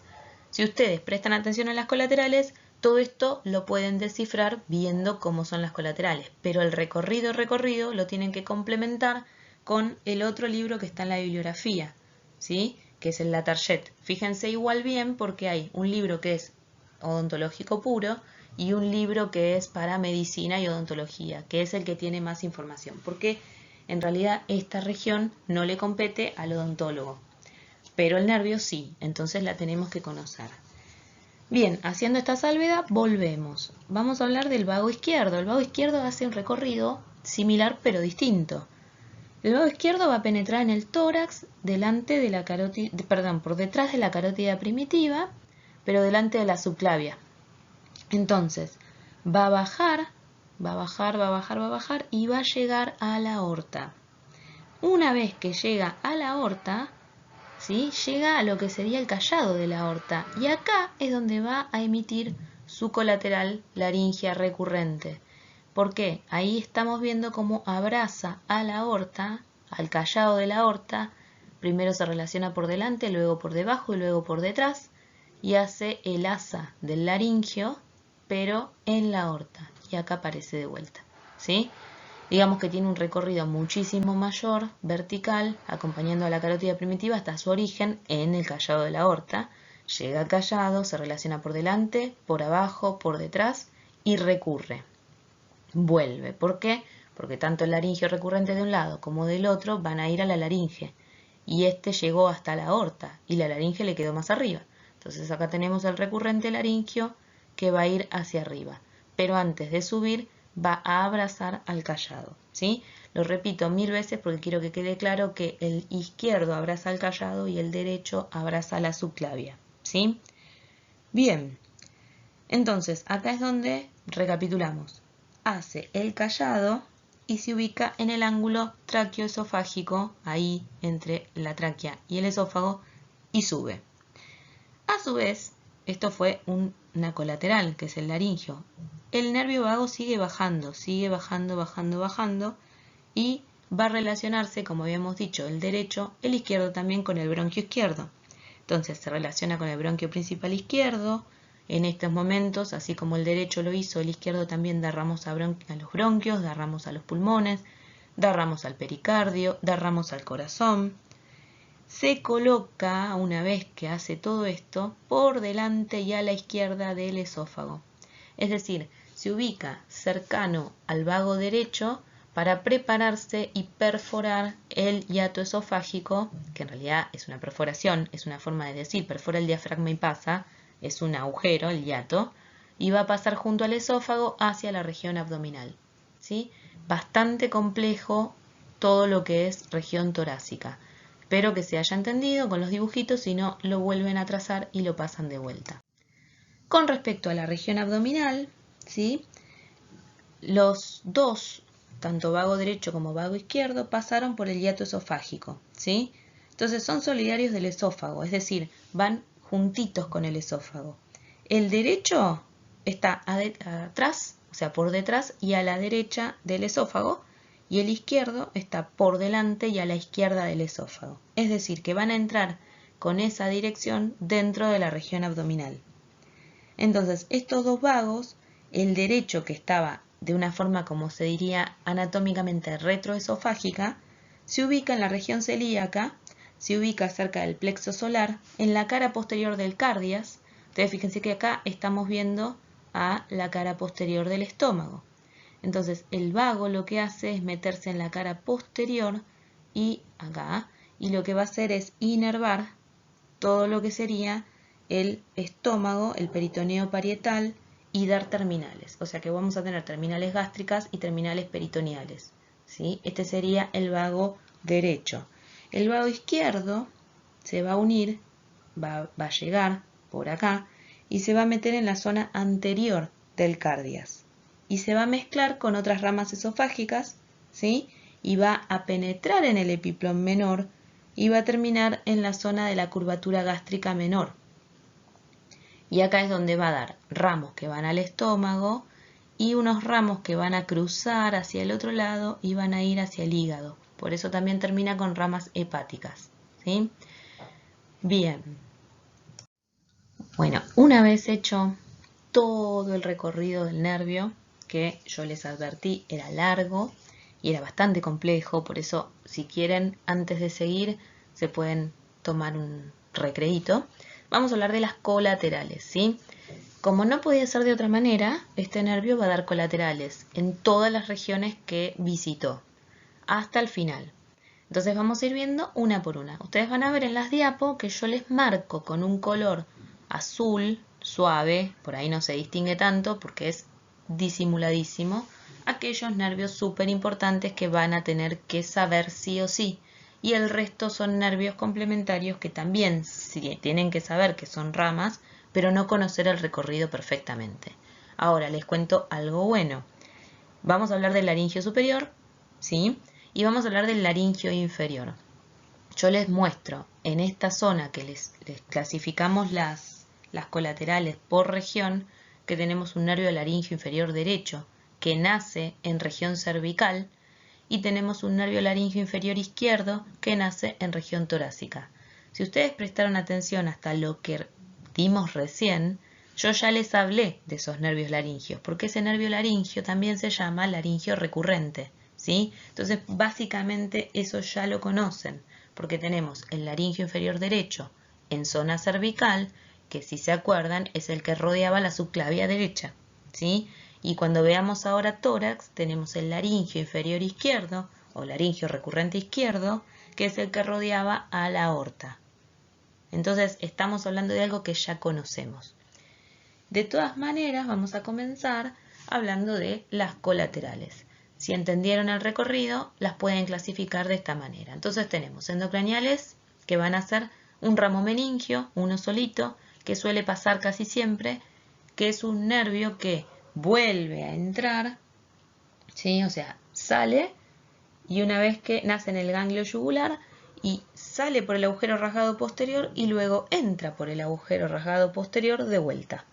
Si ustedes prestan atención a las colaterales, todo esto lo pueden descifrar viendo cómo son las colaterales, pero el recorrido lo tienen que complementar con el otro libro que está en la bibliografía, ¿sí?, que es el Latarjet. Fíjense igual bien porque hay un libro que es odontológico puro y un libro que es para medicina y odontología, que es el que tiene más información, porque en realidad esta región no le compete al odontólogo, pero el nervio sí, entonces la tenemos que conocer. Bien, haciendo esta salvedad, volvemos. Vamos a hablar del vago izquierdo. El vago izquierdo hace un recorrido similar pero distinto. El vago izquierdo va a penetrar en el tórax delante de la por detrás de la carótida primitiva, pero delante de la subclavia. Entonces, va a bajar y va a llegar a la aorta. Una vez que llega a la aorta, ¿sí?, llega a lo que sería el callado de la aorta, y acá es donde va a emitir su colateral laringia recurrente. ¿Por qué? Ahí estamos viendo cómo abraza a la aorta, al callado de la aorta. Primero se relaciona por delante, luego por debajo y luego por detrás, y hace el asa del laringio, pero en la aorta, y acá aparece de vuelta, ¿sí? Digamos que tiene un recorrido muchísimo mayor, vertical, acompañando a la carótida primitiva hasta su origen en el callado de la aorta. Llega al callado, se relaciona por delante, por abajo, por detrás y recurre. Vuelve. ¿Por qué? Porque tanto el laringio recurrente de un lado como del otro van a ir a la laringe. Y este llegó hasta la aorta y la laringe le quedó más arriba. Entonces acá tenemos el recurrente laringio que va a ir hacia arriba. pero antes de subir va a abrazar al callado, ¿sí? Lo repito 1000 veces porque quiero que quede claro que el izquierdo abraza al callado y el derecho abraza la subclavia, ¿sí? Bien, entonces acá es donde recapitulamos. Hace el callado y se ubica en el ángulo tráqueo-esofágico, ahí entre la tráquea y el esófago, y sube. A su vez, esto fue una colateral, que es el laringio. El nervio vago sigue bajando, bajando, y va a relacionarse, como habíamos dicho, el derecho, el izquierdo también con el bronquio izquierdo. Entonces se relaciona con el bronquio principal izquierdo. En estos momentos, así como el derecho lo hizo, el izquierdo también da ramos a los bronquios, da ramos a los pulmones, da ramos al pericardio, da ramos al corazón. Se coloca, una vez que hace todo esto, por delante y a la izquierda del esófago. Es decir, se ubica cercano al vago derecho para prepararse y perforar el hiato esofágico, que en realidad es una perforación, es una forma de decir, perfora el diafragma y pasa, es un agujero, el hiato, y va a pasar junto al esófago hacia la región abdominal, ¿sí? Bastante complejo todo lo que es región torácica. Espero que se haya entendido con los dibujitos, si no lo vuelven a trazar y lo pasan de vuelta. Con respecto a la región abdominal, ¿sí? Los dos, tanto vago derecho como vago izquierdo, pasaron por el hiato esofágico, ¿sí? Entonces son solidarios del esófago, es decir, van juntitos con el esófago. El derecho está atrás, o sea, por detrás y a la derecha del esófago, y el izquierdo está por delante y a la izquierda del esófago. Es decir, que van a entrar con esa dirección dentro de la región abdominal. Entonces, estos dos vagos, el derecho que estaba de una forma, como se diría anatómicamente, retroesofágica, se ubica en la región celíaca, se ubica cerca del plexo solar, en la cara posterior del cardias. Entonces, fíjense que acá estamos viendo a la cara posterior del estómago. Entonces, el vago lo que hace es meterse en la cara posterior y acá, y lo que va a hacer es inervar todo lo que sería el estómago, el peritoneo parietal, y dar terminales. O sea que vamos a tener terminales gástricas y terminales peritoneales, ¿sí? Este sería el vago derecho. El vago izquierdo se va a unir, va a llegar por acá y se va a meter en la zona anterior del cardias. Y se va a mezclar con otras ramas esofágicas, ¿sí? Y va a penetrar en el epiplón menor y va a terminar en la zona de la curvatura gástrica menor. Y acá es donde va a dar ramos que van al estómago y unos ramos que van a cruzar hacia el otro lado y van a ir hacia el hígado. Por eso también termina con ramas hepáticas, ¿sí? Bien. Bueno, una vez hecho todo el recorrido del nervio, que yo les advertí era largo y era bastante complejo, por eso si quieren antes de seguir se pueden tomar un recreíto. Vamos a hablar de las colaterales, ¿sí? Como no podía ser de otra manera, este nervio va a dar colaterales en todas las regiones que visitó, hasta el final. Entonces vamos a ir viendo una por una. Ustedes van a ver en las diapos que yo les marco con un color azul suave, por ahí no se distingue tanto porque es disimuladísimo, aquellos nervios súper importantes que van a tener que saber sí o sí. Y el resto son nervios complementarios que también sí, tienen que saber que son ramas, pero no conocer el recorrido perfectamente. Ahora les cuento algo bueno. Vamos a hablar del laringio superior, ¿sí? Y vamos a hablar del laringio inferior. Yo les muestro en esta zona que les clasificamos las colaterales por región, que tenemos un nervio laringio inferior derecho que nace en región cervical y tenemos un nervio laringio inferior izquierdo que nace en región torácica. Si ustedes prestaron atención hasta lo que dimos recién, yo ya les hablé de esos nervios laringios, porque ese nervio laringio también se llama laringio recurrente, ¿sí? Entonces, básicamente eso ya lo conocen, porque tenemos el laringio inferior derecho en zona cervical, que si se acuerdan es el que rodeaba la subclavia derecha, ¿sí? Y cuando veamos ahora tórax, tenemos el laringio inferior izquierdo, o laringio recurrente izquierdo, que es el que rodeaba a la aorta. Entonces, estamos hablando de algo que ya conocemos. De todas maneras, vamos a comenzar hablando de las colaterales. Si entendieron el recorrido, las pueden clasificar de esta manera. Entonces tenemos endocraniales, que van a ser un ramo meningio, uno solito, que suele pasar casi siempre, que es un nervio que vuelve a entrar, ¿sí? O sea, sale, y una vez que nace en el ganglio yugular y sale por el agujero rasgado posterior y luego entra por el agujero rasgado posterior de vuelta.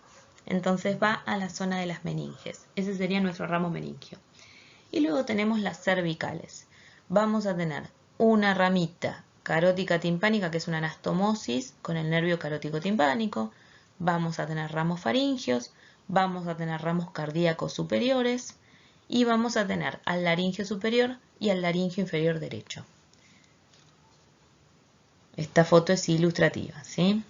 Entonces va a la zona de las meninges. Ese sería nuestro ramo meningio. Y luego tenemos las cervicales. Vamos a tener una ramita carótica timpánica, que es una anastomosis con el nervio carótico timpánico. Vamos a tener ramos faringios, vamos a tener ramos cardíacos superiores y vamos a tener al laringio superior y al laringio inferior derecho. Esta foto es ilustrativa, ¿sí?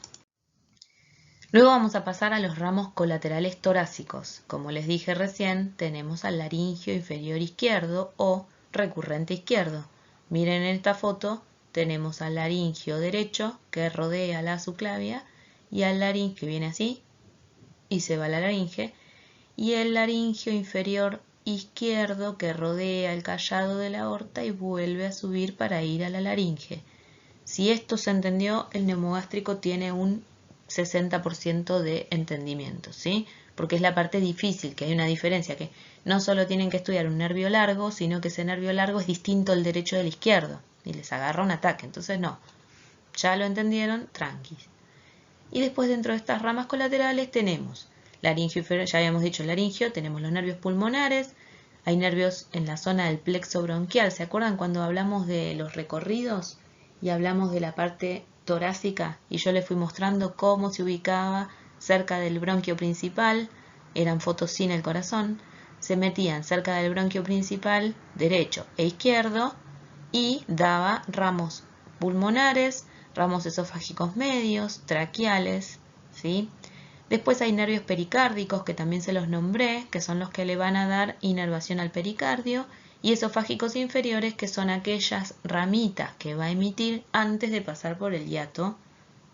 Luego vamos a pasar a los ramos colaterales torácicos. Como les dije recién, tenemos al laringio inferior izquierdo o recurrente izquierdo. Miren en esta foto, tenemos al laringio derecho que rodea la subclavia y al laringio que viene así y se va a la laringe, y el laringio inferior izquierdo que rodea el callado de la aorta y vuelve a subir para ir a la laringe. Si esto se entendió, el neumogástrico tiene un 60% de entendimiento, ¿sí? Porque es la parte difícil, que hay una diferencia, que no solo tienen que estudiar un nervio largo, sino que ese nervio largo es distinto al derecho del izquierdo y les agarra un ataque. Entonces no, ya lo entendieron, tranqui. Y después dentro de estas ramas colaterales tenemos laringio inferior, ya habíamos dicho laringio, tenemos los nervios pulmonares, hay nervios en la zona del plexo bronquial. ¿Se acuerdan cuando hablamos de los recorridos y hablamos de la parte torácica y yo les fui mostrando cómo se ubicaba cerca del bronquio principal? Eran fotos sin el corazón. Se metían cerca del bronquio principal derecho e izquierdo y daba ramos pulmonares, ramos esofágicos medios, traqueales, ¿sí? Después hay nervios pericárdicos, que también se los nombré, que son los que le van a dar inervación al pericardio, y esofágicos inferiores, que son aquellas ramitas que va a emitir antes de pasar por el hiato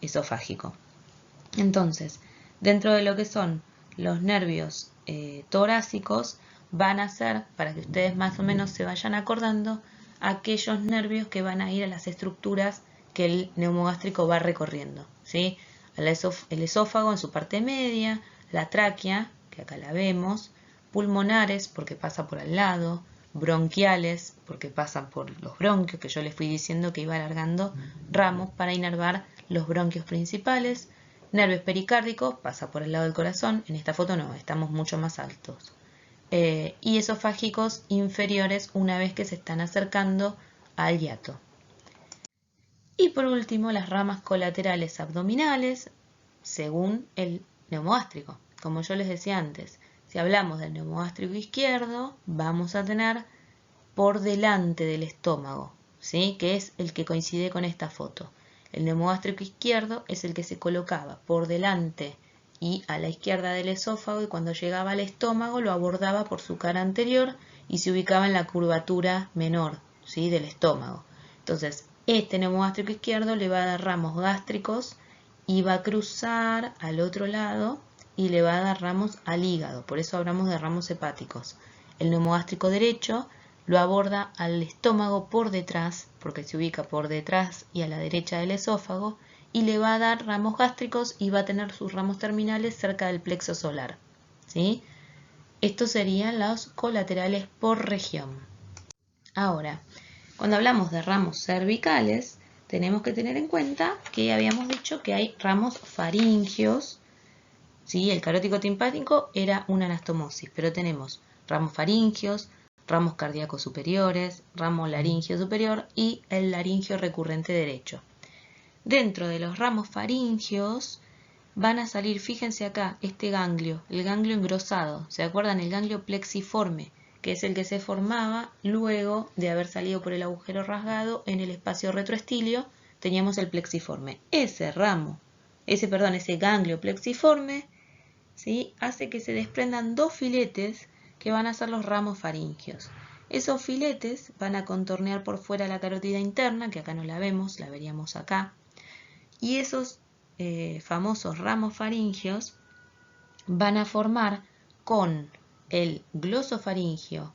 esofágico. Entonces, dentro de lo que son los nervios torácicos, van a ser, para que ustedes más o menos se vayan acordando, aquellos nervios que van a ir a las estructuras que el neumogástrico va recorriendo, ¿sí? El esófago en su parte media, la tráquea, que acá la vemos, pulmonares, porque pasa por al lado, bronquiales, porque pasan por los bronquios, que yo les fui diciendo que iba alargando ramos para inervar los bronquios principales, nervios pericárdicos, pasa por el lado del corazón, en esta foto no, estamos mucho más altos, y esofágicos inferiores una vez que se están acercando al hiato. Y por último, las ramas colaterales abdominales, según el neumogástrico. Como yo les decía antes, si hablamos del neumogástrico izquierdo, vamos a tener por delante del estómago, ¿sí? Que es el que coincide con esta foto. El neumogástrico izquierdo es el que se colocaba por delante y a la izquierda del esófago, y cuando llegaba al estómago lo abordaba por su cara anterior y se ubicaba en la curvatura menor, ¿sí? Del estómago. Entonces, este neumogástrico izquierdo le va a dar ramos gástricos y va a cruzar al otro lado y le va a dar ramos al hígado. Por eso hablamos de ramos hepáticos. El neumogástrico derecho lo aborda al estómago por detrás, porque se ubica por detrás y a la derecha del esófago, y le va a dar ramos gástricos y va a tener sus ramos terminales cerca del plexo solar, ¿sí? Estos serían los colaterales por región. Ahora, cuando hablamos de ramos cervicales, tenemos que tener en cuenta que habíamos dicho que hay ramos faringios, ¿sí? El carótico timpánico era una anastomosis, pero tenemos ramos faringios, ramos cardíacos superiores, ramo laringio superior y el laringio recurrente derecho. Dentro de los ramos faringios van a salir, fíjense acá, este ganglio, el ganglio engrosado. ¿Se acuerdan? El ganglio plexiforme, que es el que se formaba luego de haber salido por el agujero rasgado en el espacio retroestilio, teníamos el plexiforme. Ese ganglio plexiforme, ¿sí? Hace que se desprendan dos filetes que van a ser los ramos faringios. Esos filetes van a contornear por fuera la carótida interna, que acá no la vemos, la veríamos acá. Y esos famosos ramos faringios van a formar con el glosofaringio,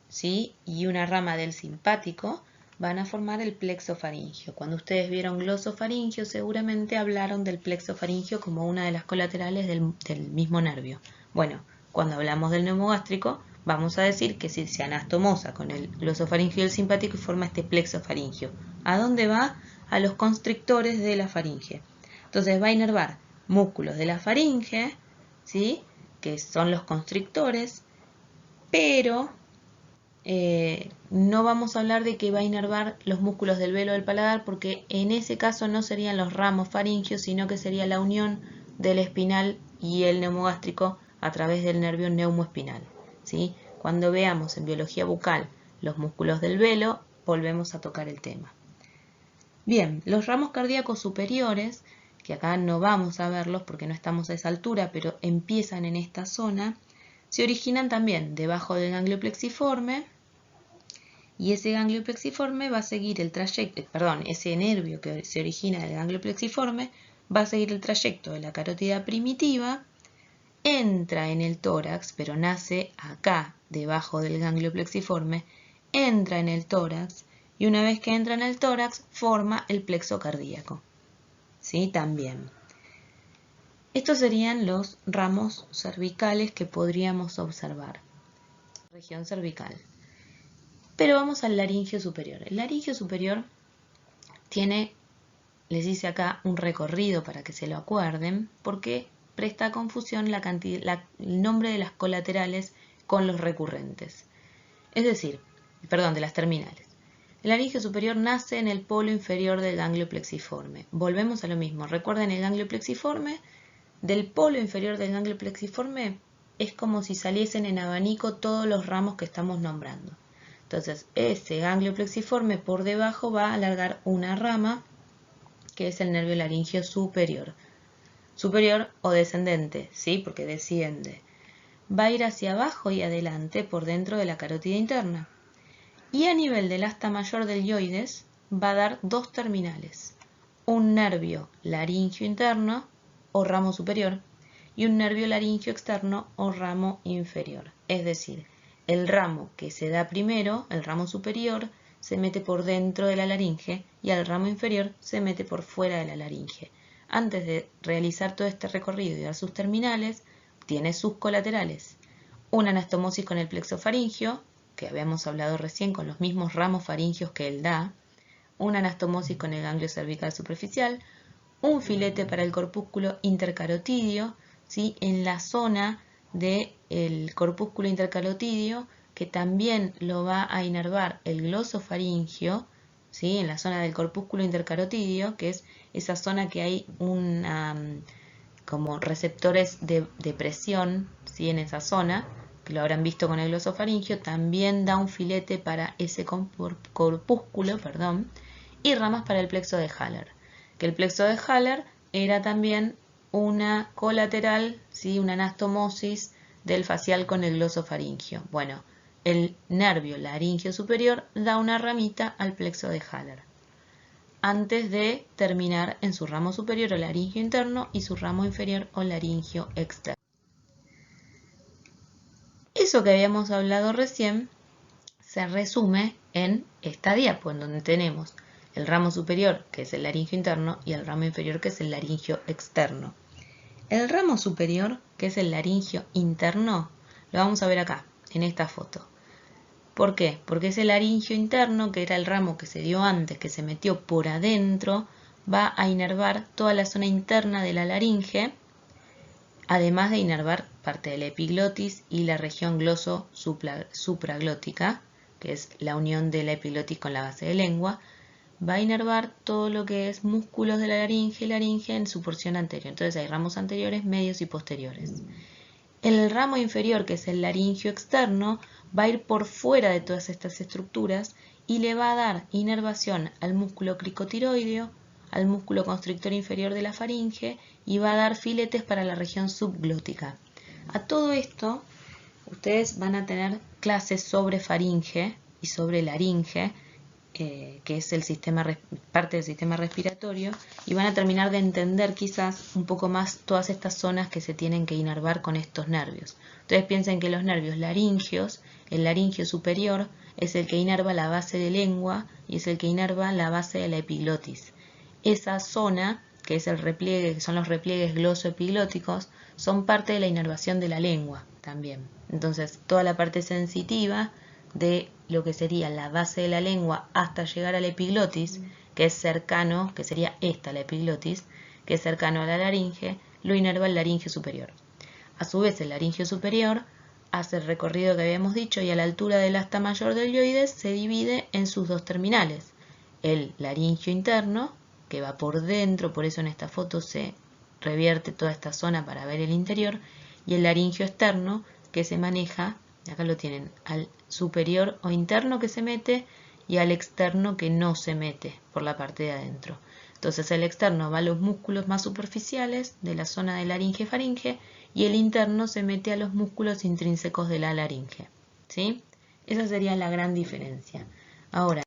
¿sí? Y una rama del simpático van a formar el plexo faringio. Cuando ustedes vieron glosofaringio, seguramente hablaron del plexo faringio como una de las colaterales del mismo nervio. Bueno, cuando hablamos del neumogástrico, vamos a decir que si se anastomosa con el glosofaringio y el simpático y forma este plexo faringio. ¿A dónde va? A los constrictores de la faringe. Entonces va a inervar músculos de la faringe, ¿sí? Que son los constrictores, pero no vamos a hablar de que va a inervar los músculos del velo del paladar, porque en ese caso no serían los ramos faringios, sino que sería la unión del espinal y el neumogástrico a través del nervio neumoespinal, ¿sí? Cuando veamos en biología bucal los músculos del velo, volvemos a tocar el tema. Bien, los ramos cardíacos superiores, que acá no vamos a verlos porque no estamos a esa altura, pero empiezan en esta zona, se originan también debajo del ganglio plexiforme, y ese ganglio plexiforme va a seguir el trayecto, ese nervio que se origina del ganglio plexiforme va a seguir el trayecto de la carótida primitiva, entra en el tórax, pero nace acá, debajo del ganglio plexiforme, entra en el tórax, y una vez que entra en el tórax, forma el plexo cardíaco. ¿Sí? También. Estos serían los ramos cervicales que podríamos observar. Región cervical. Pero vamos al laringio superior. El laringio superior tiene, les hice acá un recorrido para que se lo acuerden, porque presta confusión el nombre de las colaterales con los recurrentes. Es decir, de las terminales. El laringio superior nace en el polo inferior del ganglio plexiforme. Volvemos a lo mismo. Recuerden el ganglio plexiforme. Del polo inferior del ganglio plexiforme es como si saliesen en abanico todos los ramos que estamos nombrando. Entonces, ese ganglio plexiforme por debajo va a alargar una rama, que es el nervio laringio superior. Superior o descendente, ¿sí? Porque desciende. Va a ir hacia abajo y adelante por dentro de la carótida interna. Y a nivel del asta mayor del hioides va a dar dos terminales. Un nervio laringio interno o ramo superior y un nervio laringio externo o ramo inferior. Es decir, el ramo que se da primero, el ramo superior, se mete por dentro de la laringe y el ramo inferior se mete por fuera de la laringe. Antes de realizar todo este recorrido y dar sus terminales, tiene sus colaterales. Una anastomosis con el plexo faringio, que habíamos hablado recién con los mismos ramos faringios que él da, una anastomosis con el ganglio cervical superficial, un filete para el corpúsculo intercarotidio, ¿sí? En la zona del corpúsculo intercarotidio, que también lo va a inervar el glosofaringio, ¿sí? En la zona del corpúsculo intercarotidio, que es esa zona que hay como receptores de presión, ¿sí? En esa zona, que lo habrán visto con el glosofaringio, también da un filete para ese corpúsculo, y ramas para el plexo de Haller, que el plexo de Haller era también una colateral, ¿sí? Una anastomosis del facial con el glosofaringio. Bueno, el nervio laringio superior da una ramita al plexo de Haller, antes de terminar en su ramo superior o laringio interno y su ramo inferior o laringio externo. Eso que habíamos hablado recién se resume en esta diapo, en donde tenemos el ramo superior, que es el laringio interno, y el ramo inferior, que es el laringio externo. El ramo superior, que es el laringio interno, lo vamos a ver acá, en esta foto. ¿Por qué? Porque ese laringio interno, que era el ramo que se dio antes, que se metió por adentro, va a inervar toda la zona interna de la laringe, además de inervar parte de la epiglotis y la región gloso-supraglótica, que es la unión de la epiglotis con la base de lengua. Va a inervar todo lo que es músculos de la laringe en su porción anterior. Entonces hay ramos anteriores, medios y posteriores. El ramo inferior, que es el laringio externo, va a ir por fuera de todas estas estructuras y le va a dar inervación al músculo cricotiroideo, al músculo constrictor inferior de la faringe y va a dar filetes para la región subglótica. A todo esto, ustedes van a tener clases sobre faringe y sobre laringe que es parte del sistema respiratorio, y van a terminar de entender quizás un poco más todas estas zonas que se tienen que inervar con estos nervios. Ustedes piensen que los nervios laringeos, el laringio superior es el que inerva la base de lengua y es el que inerva la base de la epiglotis. Esa zona, que es el repliegue, que son los repliegues glosoepiglóticos, son parte de la inervación de la lengua también. Entonces, toda la parte sensitiva de lo que sería la base de la lengua hasta llegar a la epiglotis, que es cercano, que sería esta la epiglotis, que es cercano a la laringe, lo inerva el laringio superior. A su vez, el laringio superior hace el recorrido que habíamos dicho y a la altura del asta mayor del glioides se divide en sus dos terminales. El laringio interno, que va por dentro, por eso en esta foto se revierte toda esta zona para ver el interior, y el laringio externo, que se maneja, acá lo tienen, al superior o interno que se mete y al externo que no se mete por la parte de adentro. Entonces el externo va a los músculos más superficiales de la zona de laringe-faringe y el interno se mete a los músculos intrínsecos de la laringe. ¿Sí? Esa sería la gran diferencia. Ahora,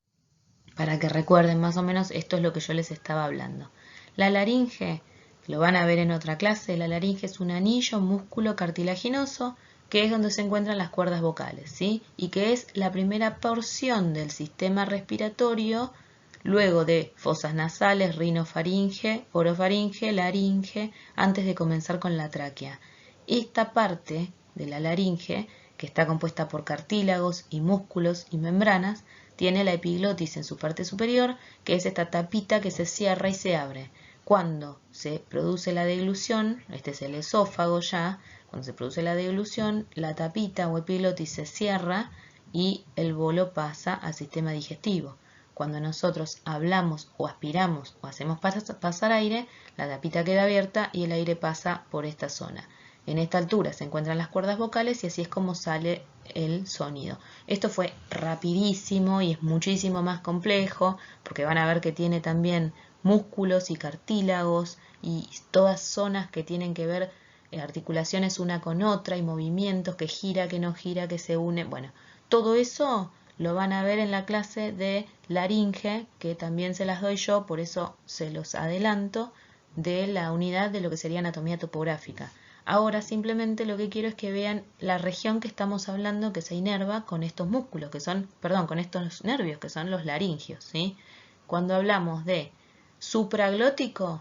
para que recuerden más o menos, esto es lo que yo les estaba hablando. La laringe, lo van a ver en otra clase, la laringe es un anillo músculo cartilaginoso que es donde se encuentran las cuerdas vocales, ¿sí? Y que es la primera porción del sistema respiratorio luego de fosas nasales, rinofaringe, orofaringe, laringe, antes de comenzar con la tráquea. Esta parte de la laringe, que está compuesta por cartílagos y músculos y membranas, tiene la epiglotis en su parte superior, que es esta tapita que se cierra y se abre. Cuando se produce la deglución, este es el esófago ya, cuando se produce la deglución, la tapita o epiglotis se cierra y el bolo pasa al sistema digestivo. Cuando nosotros hablamos o aspiramos o hacemos pasar aire, la tapita queda abierta y el aire pasa por esta zona. En esta altura se encuentran las cuerdas vocales y así es como sale el sonido. Esto fue rapidísimo y es muchísimo más complejo porque van a ver que tiene también músculos y cartílagos y todas zonas que tienen que ver articulaciones una con otra y movimientos que gira, que no gira, que se une. Bueno, todo eso lo van a ver en la clase de laringe, que también se las doy yo, por eso se los adelanto, de la unidad de lo que sería anatomía topográfica. Ahora simplemente lo que quiero es que vean la región que estamos hablando que se inerva con estos músculos, que son, perdón, con estos nervios, que son los laringios, ¿sí? Cuando hablamos de supraglótico,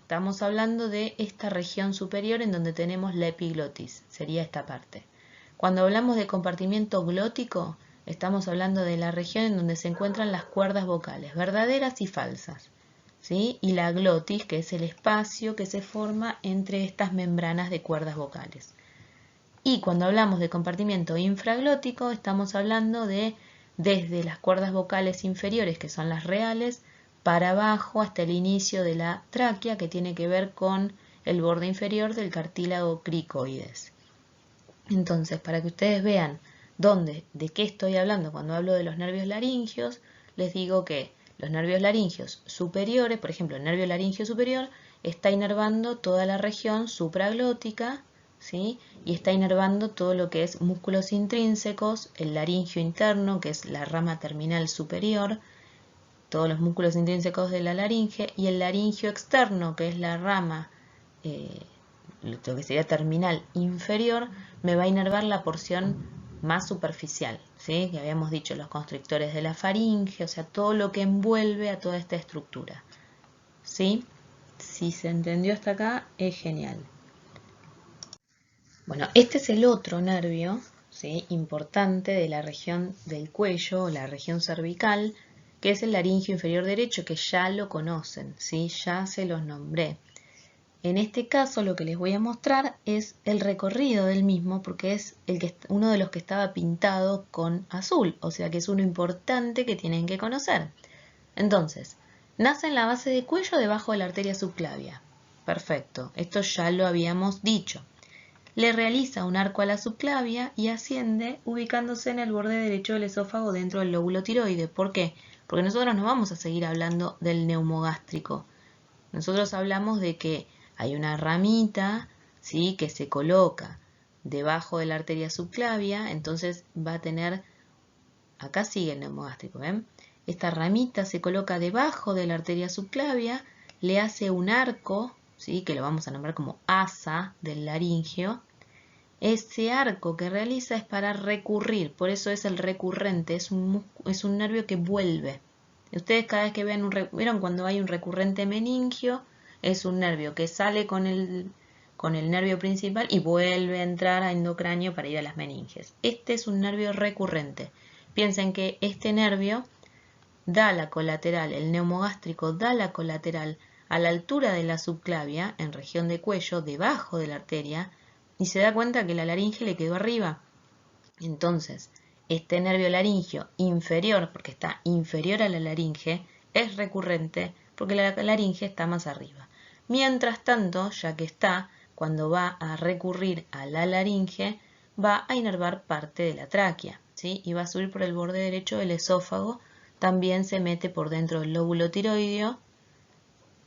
estamos hablando de esta región superior en donde tenemos la epiglotis, sería esta parte. Cuando hablamos de compartimiento glótico, estamos hablando de la región en donde se encuentran las cuerdas vocales, verdaderas y falsas, ¿sí? Y la glotis, que es el espacio que se forma entre estas membranas de cuerdas vocales. Y cuando hablamos de compartimiento infraglótico, estamos hablando de desde las cuerdas vocales inferiores, que son las reales, para abajo hasta el inicio de la tráquea, que tiene que ver con el borde inferior del cartílago cricoides. Entonces, para que ustedes vean de qué estoy hablando cuando hablo de los nervios laringios, les digo que los nervios laringios superiores, por ejemplo, el nervio laringio superior está inervando toda la región supraglótica, ¿sí? Y está inervando todo lo que es músculos intrínsecos, el laringio interno, que es la rama terminal superior, todos los músculos intrínsecos de la laringe, y el laringio externo, que es la rama, lo que sería terminal inferior, me va a inervar la porción más superficial, ¿sí? Que habíamos dicho, los constrictores de la faringe, o sea, todo lo que envuelve a toda esta estructura, ¿sí? Si se entendió hasta acá, es genial. Bueno, este es el otro nervio, ¿sí? Importante de la región del cuello, la región cervical, que es el laringio inferior derecho, que ya lo conocen, ¿sí? Ya se los nombré. En este caso lo que les voy a mostrar es el recorrido del mismo, porque es uno de los que estaba pintado con azul, o sea que es uno importante que tienen que conocer. Entonces, nace en la base del cuello debajo de la arteria subclavia. Perfecto, esto ya lo habíamos dicho. Le realiza un arco a la subclavia y asciende ubicándose en el borde derecho del esófago dentro del lóbulo tiroide. ¿Por qué? Porque nosotros no vamos a seguir hablando del neumogástrico. Nosotros hablamos de que hay una ramita, ¿sí? Que se coloca debajo de la arteria subclavia, entonces va a tener, acá sigue el neumogástrico, ¿ven? esta ramita se coloca debajo de la arteria subclavia, le hace un arco, ¿sí? Que lo vamos a nombrar como asa del laringeo. Ese arco que realiza es para recurrir, por eso es el recurrente, es un nervio que vuelve. Ustedes cada vez que vean ¿vieron cuando hay un recurrente meningio? Es un nervio que sale con el nervio principal y vuelve a entrar a endocráneo para ir a las meninges. Este es un nervio recurrente. Piensen que este nervio da la colateral, el neumogástrico da la colateral a la altura de la subclavia, en región de cuello, debajo de la arteria, y se da cuenta que la laringe le quedó arriba. Entonces, este nervio laringio inferior, porque está inferior a la laringe, es recurrente porque la laringe está más arriba. Mientras tanto, ya que está, cuando va a recurrir a la laringe, va a inervar parte de la tráquea, ¿sí? Y va a subir por el borde derecho del esófago, también se mete por dentro del lóbulo tiroideo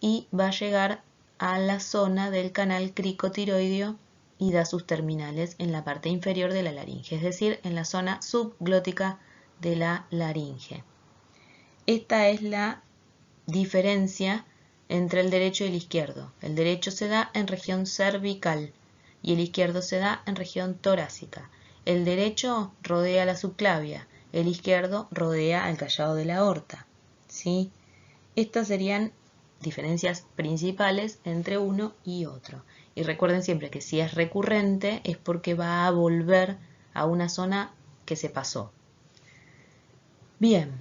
y va a llegar a la zona del canal cricotiroideo y da sus terminales en la parte inferior de la laringe, es decir, en la zona subglótica de la laringe. Esta es la diferencia entre el derecho y el izquierdo. El derecho se da en región cervical y el izquierdo se da en región torácica. El derecho rodea la subclavia, el izquierdo rodea el callado de la aorta, ¿sí? Estas serían diferencias principales entre uno y otro. Y recuerden siempre que si es recurrente es porque va a volver a una zona que se pasó. Bien,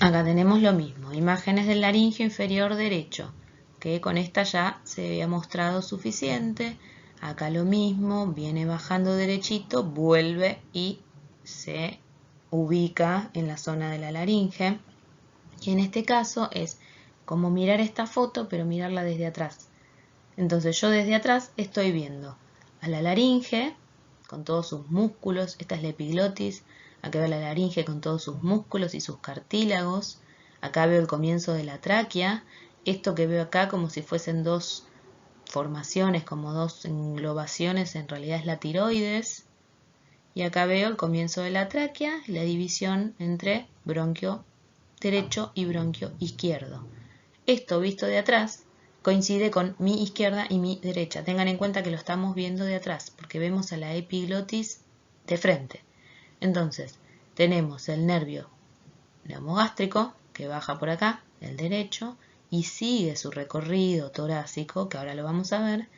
acá tenemos lo mismo, imágenes del laringio inferior derecho, que con esta ya se había mostrado suficiente. Acá lo mismo, viene bajando derechito, vuelve y se ubica en la zona de la laringe. Y en este caso es como mirar esta foto, pero mirarla desde atrás. Entonces yo desde atrás estoy viendo a la laringe con todos sus músculos, esta es la epiglotis, acá veo la laringe con todos sus músculos y sus cartílagos, acá veo el comienzo de la tráquea, esto que veo acá como si fuesen dos formaciones, como dos englobaciones, en realidad es la tiroides, y acá veo el comienzo de la tráquea, la división entre bronquio derecho y bronquio izquierdo. Esto visto de atrás coincide con mi izquierda y mi derecha. Tengan en cuenta que lo estamos viendo de atrás porque vemos a la epiglotis de frente. Entonces, tenemos el nervio neumogástrico que baja por acá, el derecho, y sigue su recorrido torácico, que ahora lo vamos a ver,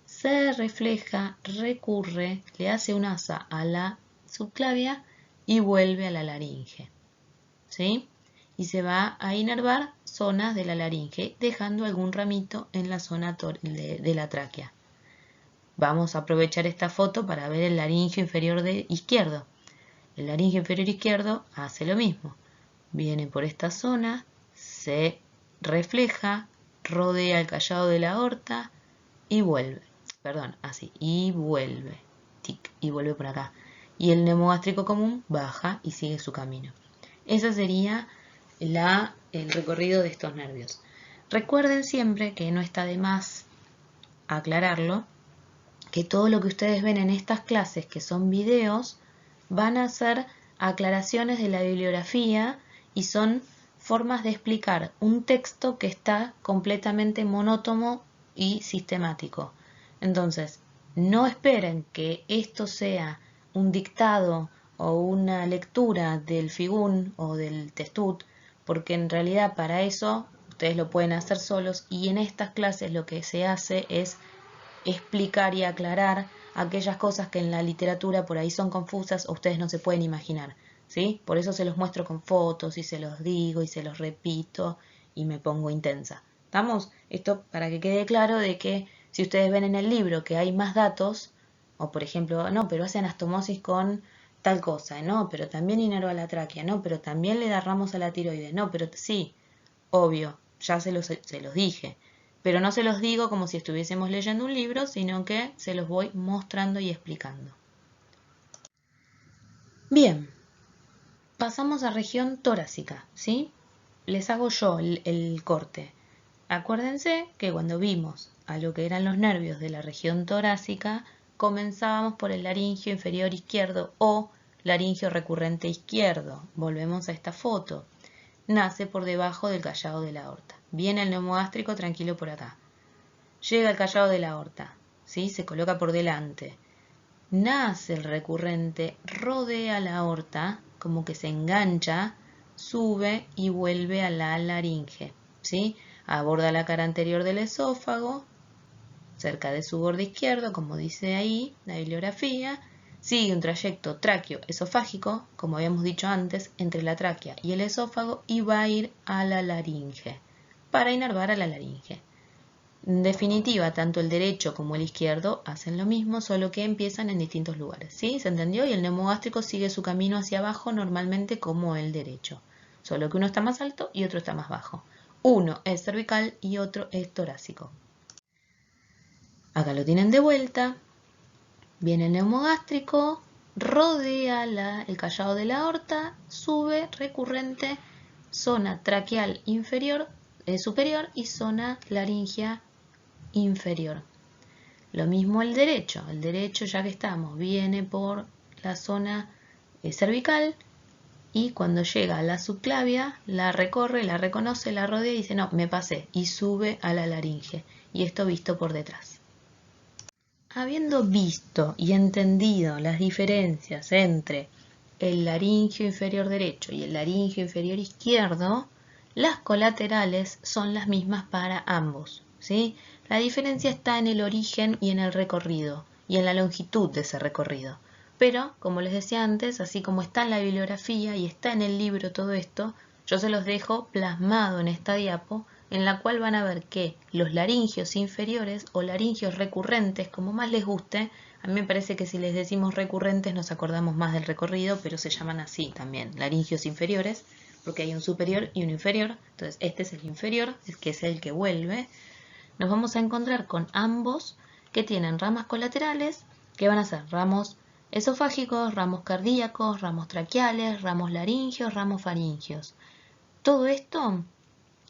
se refleja, recurre, le hace un asa a la subclavia y vuelve a la laringe, ¿sí? Y se va a inervar zonas de la laringe, dejando algún ramito en la zona de la tráquea. Vamos a aprovechar esta foto para ver el laringio inferior izquierdo. El laringio inferior izquierdo hace lo mismo. Viene por esta zona, se refleja, rodea el callado de la aorta y vuelve. Perdón, así, y vuelve. Tic, y vuelve por acá. Y el neumogástrico común baja y sigue su camino. Esa sería el recorrido de estos nervios. Recuerden siempre que no está de más aclararlo, que todo lo que ustedes ven en estas clases, que son videos, van a ser aclaraciones de la bibliografía y son formas de explicar un texto que está completamente monótono y sistemático. Entonces, no esperen que esto sea un dictado o una lectura del Figún o del Testut, porque en realidad para eso ustedes lo pueden hacer solos y en estas clases lo que se hace es explicar y aclarar aquellas cosas que en la literatura por ahí son confusas o ustedes no se pueden imaginar, ¿sí? Por eso se los muestro con fotos y se los digo y se los repito y me pongo intensa. ¿Estamos? Esto para que quede claro de que si ustedes ven en el libro que hay más datos, o por ejemplo, no, pero hace anastomosis con tal cosa, no, pero también inerva la tráquea, no, pero también le da ramos a la tiroides, no, pero sí, obvio, ya se los dije. Pero no se los digo como si estuviésemos leyendo un libro, sino que se los voy mostrando y explicando. Bien, pasamos a región torácica, ¿sí? Les hago yo el corte. Acuérdense que cuando vimos a lo que eran los nervios de la región torácica, comenzábamos por el laringio inferior izquierdo o laringio recurrente izquierdo. Volvemos a esta foto. Nace por debajo del callado de la aorta. Viene el neumogástrico tranquilo por acá. Llega al callado de la aorta, ¿sí? Se coloca por delante. Nace el recurrente, rodea la aorta, como que se engancha, sube y vuelve a la laringe, ¿sí? Aborda la cara anterior del esófago, cerca de su borde izquierdo, como dice ahí la bibliografía. Sigue un trayecto tráqueo-esofágico, como habíamos dicho antes, entre la tráquea y el esófago, y va a ir a la laringe, para inervar a la laringe. En definitiva, tanto el derecho como el izquierdo hacen lo mismo, solo que empiezan en distintos lugares, ¿sí? ¿Se entendió? Y el neumogástrico sigue su camino hacia abajo normalmente como el derecho, solo que uno está más alto y otro está más bajo. Uno es cervical y otro es torácico. Acá lo tienen de vuelta. Viene el neumogástrico, rodea el callado de la aorta, sube recurrente, zona traqueal inferior, superior y zona laringea inferior. Lo mismo el derecho ya que estamos, viene por la zona cervical y cuando llega a la subclavia la recorre, la reconoce, la rodea y dice no, me pasé y sube a la laringe, y esto visto por detrás. Habiendo visto y entendido las diferencias entre el laringio inferior derecho y el laringio inferior izquierdo, las colaterales son las mismas para ambos, ¿sí? La diferencia está en el origen y en el recorrido, y en la longitud de ese recorrido. Pero, como les decía antes, así como está en la bibliografía y está en el libro todo esto, yo se los dejo plasmado en esta diapo, en la cual van a ver que los laringios inferiores o laringios recurrentes, como más les guste, a mí me parece que si les decimos recurrentes nos acordamos más del recorrido, pero se llaman así también, laringios inferiores, porque hay un superior y un inferior. Entonces este es el inferior, que es el que vuelve. Nos vamos a encontrar con ambos que tienen ramas colaterales, que van a ser ramos esofágicos, ramos cardíacos, ramos traqueales, ramos laringios, ramos faringios. Todo esto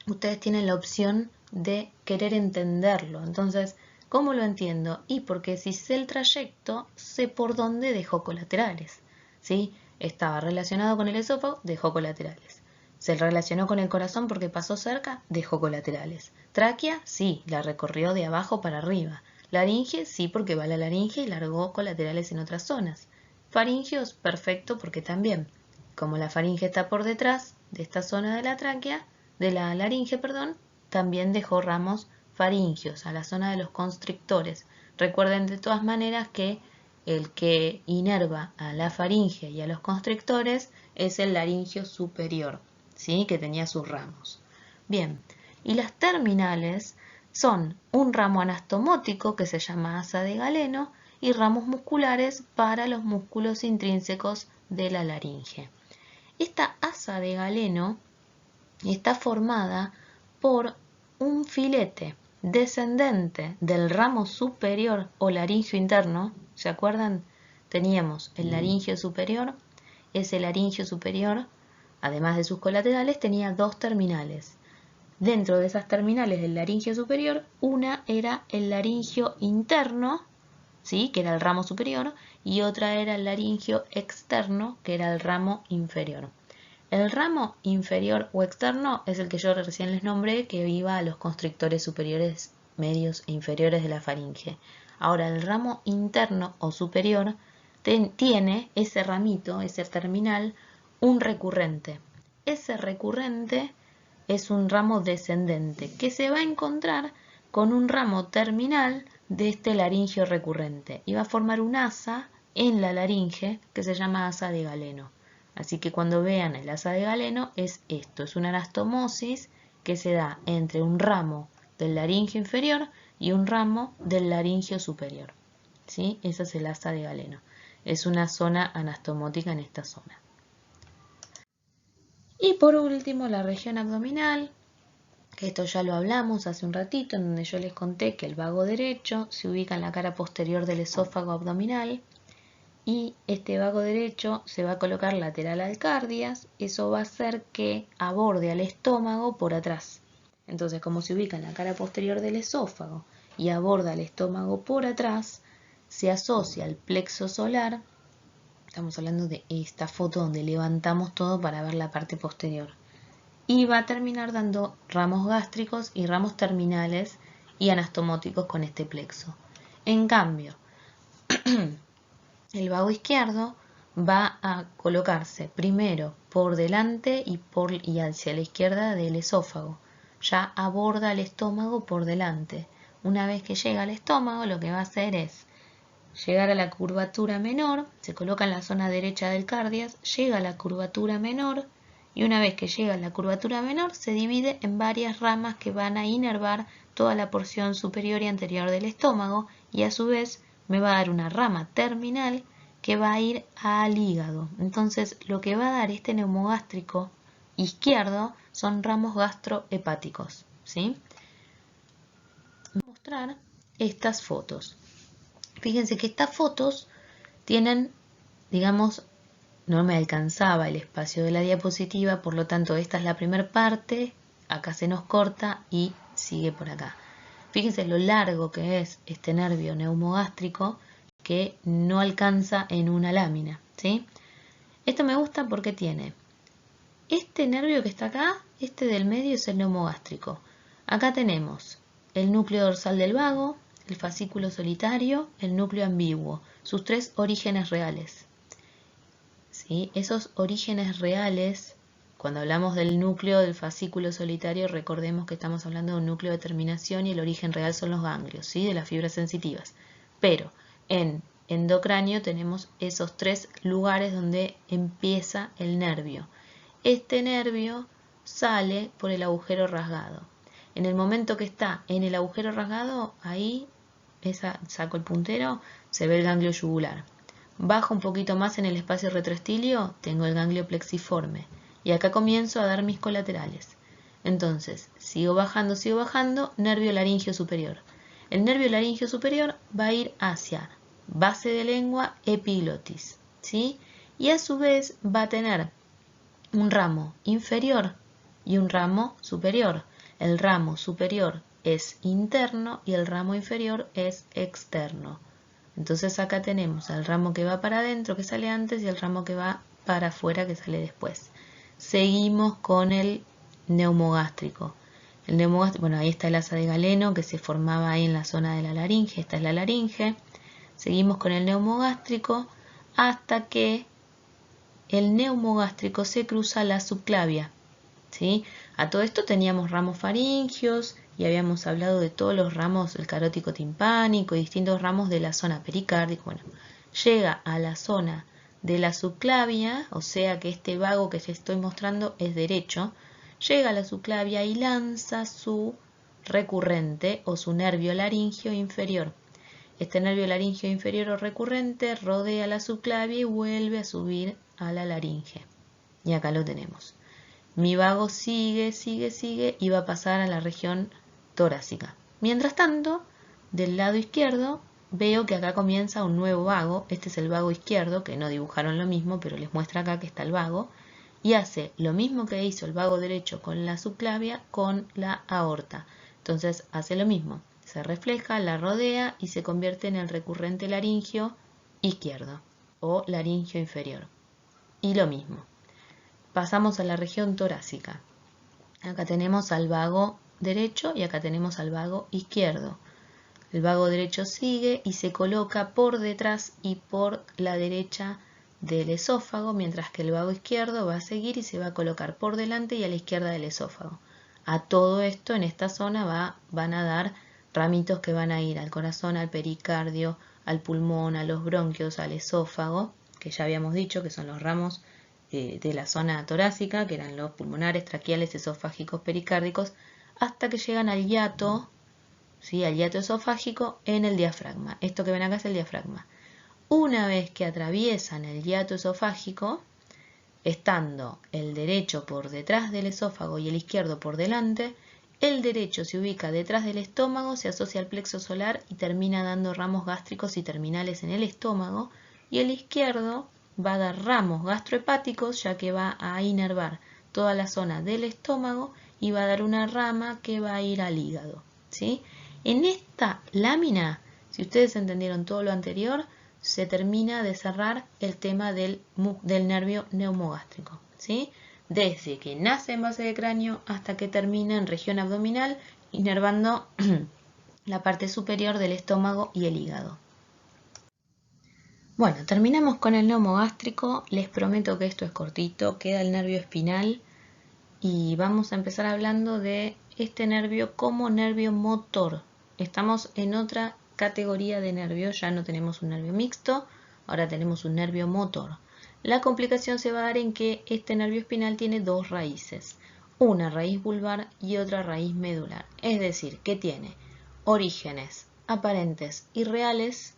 ustedes tienen la opción de querer entenderlo. Entonces, ¿cómo lo entiendo? Y porque si sé el trayecto, sé por dónde dejó colaterales, ¿sí? Estaba relacionado con el esófago, dejó colaterales. Se relacionó con el corazón porque pasó cerca, dejó colaterales. Tráquea, sí, la recorrió de abajo para arriba. Laringe, sí, porque va a la laringe y largó colaterales en otras zonas. Faringios, perfecto, porque también, como la faringe está por detrás de esta zona de la tráquea, de la laringe, perdón, también dejó ramos faringios a la zona de los constrictores. Recuerden de todas maneras que el que inerva a la faringe y a los constrictores es el laringio superior, ¿sí? Que tenía sus ramos. Bien, y las terminales son un ramo anastomótico que se llama asa de Galeno y ramos musculares para los músculos intrínsecos de la laringe. Esta asa de Galeno está formada por un filete descendente del ramo superior o laringio interno. ¿Se acuerdan? Teníamos el laringio superior. Ese laringio superior, además de sus colaterales, tenía dos terminales. Dentro de esas terminales del laringio superior, una era el laringio interno, ¿sí? Que era el ramo superior, y otra era el laringio externo, que era el ramo inferior. El ramo inferior o externo es el que yo recién les nombré, que iba a los constrictores superiores, medios e inferiores de la faringe. Ahora, el ramo interno o superior tiene ese ramito, ese terminal, un recurrente. Ese recurrente es un ramo descendente que se va a encontrar con un ramo terminal de este laringio recurrente y va a formar un asa en la laringe que se llama asa de Galeno. Así que cuando vean el asa de Galeno es esto, es una anastomosis que se da entre un ramo del laringio inferior y un ramo del laringio superior, ¿sí? Esa es el asa de Galeno, es una zona anastomótica en esta zona. Y por último la región abdominal, que esto ya lo hablamos hace un ratito, en donde yo les conté que el vago derecho se ubica en la cara posterior del esófago abdominal, y este vago derecho se va a colocar lateral al cardias. Eso va a hacer que aborde al estómago por atrás. Entonces, como se ubica en la cara posterior del esófago y aborda al estómago por atrás, se asocia al plexo solar Estamos hablando de esta foto donde levantamos todo para ver la parte posterior. Y va a terminar dando ramos gástricos y ramos terminales y anastomóticos con este plexo. En cambio, el vago izquierdo va a colocarse primero por delante y hacia la izquierda del esófago. Ya aborda el estómago por delante. Una vez que llega al estómago, lo que va a hacer es llegar a la curvatura menor, se coloca en la zona derecha del cardias, llega a la curvatura menor y una vez que llega a la curvatura menor se divide en varias ramas que van a inervar toda la porción superior y anterior del estómago y a su vez me va a dar una rama terminal que va a ir al hígado. Entonces lo que va a dar este neumogástrico izquierdo son ramos gastrohepáticos, ¿sí? Voy a mostrar estas fotos. Fíjense que estas fotos tienen, digamos, no me alcanzaba el espacio de la diapositiva, por lo tanto esta es la primera parte, acá se nos corta y sigue por acá. Fíjense lo largo que es este nervio neumogástrico que no alcanza en una lámina, ¿sí? Esto me gusta porque tiene este nervio que está acá, este del medio es el neumogástrico. Acá tenemos el núcleo dorsal del vago, el fascículo solitario, el núcleo ambiguo, sus tres orígenes reales. ¿Sí? Esos orígenes reales, cuando hablamos del núcleo del fascículo solitario, recordemos que estamos hablando de un núcleo de terminación y el origen real son los ganglios, ¿sí? De las fibras sensitivas. Pero en endocráneo tenemos esos tres lugares donde empieza el nervio. Este nervio sale por el agujero rasgado. En el momento que está en el agujero rasgado, ahí saco el puntero, se ve el ganglio yugular. Bajo un poquito más en el espacio retroestilio, tengo el ganglio plexiforme. Y acá comienzo a dar mis colaterales. Entonces, sigo bajando, nervio laringio superior. El nervio laringio superior va a ir hacia base de lengua, epiglotis, ¿sí? Y a su vez va a tener un ramo inferior y un ramo superior. El ramo superior es interno y el ramo inferior es externo. Entonces acá tenemos el ramo que va para adentro que sale antes y el ramo que va para afuera que sale después. Seguimos con el neumogástrico. El neumogástrico, bueno, ahí está el asa de Galeno que se formaba ahí en la zona de la laringe. Esta es la laringe. Seguimos con el neumogástrico hasta que el neumogástrico se cruza la subclavia, ¿sí? A todo esto teníamos ramos faringios y habíamos hablado de todos los ramos, el carótico timpánico y distintos ramos de la zona pericárdica. Bueno, llega a la zona de la subclavia, o sea que este vago que les estoy mostrando es derecho, llega a la subclavia y lanza su recurrente o su nervio laringio inferior. Este nervio laringio inferior o recurrente rodea la subclavia y vuelve a subir a la laringe. Y acá lo tenemos. Mi vago sigue y va a pasar a la región torácica. Mientras tanto, del lado izquierdo veo que acá comienza un nuevo vago. Este es el vago izquierdo, que no dibujaron lo mismo, pero les muestra acá que está el vago. Y hace lo mismo que hizo el vago derecho con la subclavia con la aorta. Entonces hace lo mismo. Se refleja, la rodea y se convierte en el recurrente laringio izquierdo o laringio inferior. Y lo mismo. Pasamos a la región torácica. Acá tenemos al vago derecho y acá tenemos al vago izquierdo. El vago derecho sigue y se coloca por detrás y por la derecha del esófago, mientras que el vago izquierdo va a seguir y se va a colocar por delante y a la izquierda del esófago. A todo esto en esta zona van a dar ramitos que van a ir al corazón, al pericardio, al pulmón, a los bronquios, al esófago, que ya habíamos dicho que son los ramos de la zona torácica, que eran los pulmonares, traqueales, esofágicos, pericárdicos, hasta que llegan al hiato, ¿sí? Al hiato esofágico en el diafragma. Esto que ven acá es el diafragma. Una vez que atraviesan el hiato esofágico, estando el derecho por detrás del esófago y el izquierdo por delante, el derecho se ubica detrás del estómago, se asocia al plexo solar y termina dando ramos gástricos y terminales en el estómago, y el izquierdo va a dar ramos gastrohepáticos, ya que va a inervar toda la zona del estómago y va a dar una rama que va a ir al hígado, ¿sí? En esta lámina, si ustedes entendieron todo lo anterior, se termina de cerrar el tema del nervio neumogástrico, ¿sí? Desde que nace en base de cráneo hasta que termina en región abdominal, inervando la parte superior del estómago y el hígado. Bueno, terminamos con el neumogástrico. Les prometo que esto es cortito, queda el nervio espinal y vamos a empezar hablando de este nervio como nervio motor. Estamos en otra categoría de nervio, ya no tenemos un nervio mixto, ahora tenemos un nervio motor. La complicación se va a dar en que este nervio espinal tiene dos raíces, una raíz vulvar y otra raíz medular, es decir, que tiene orígenes aparentes y reales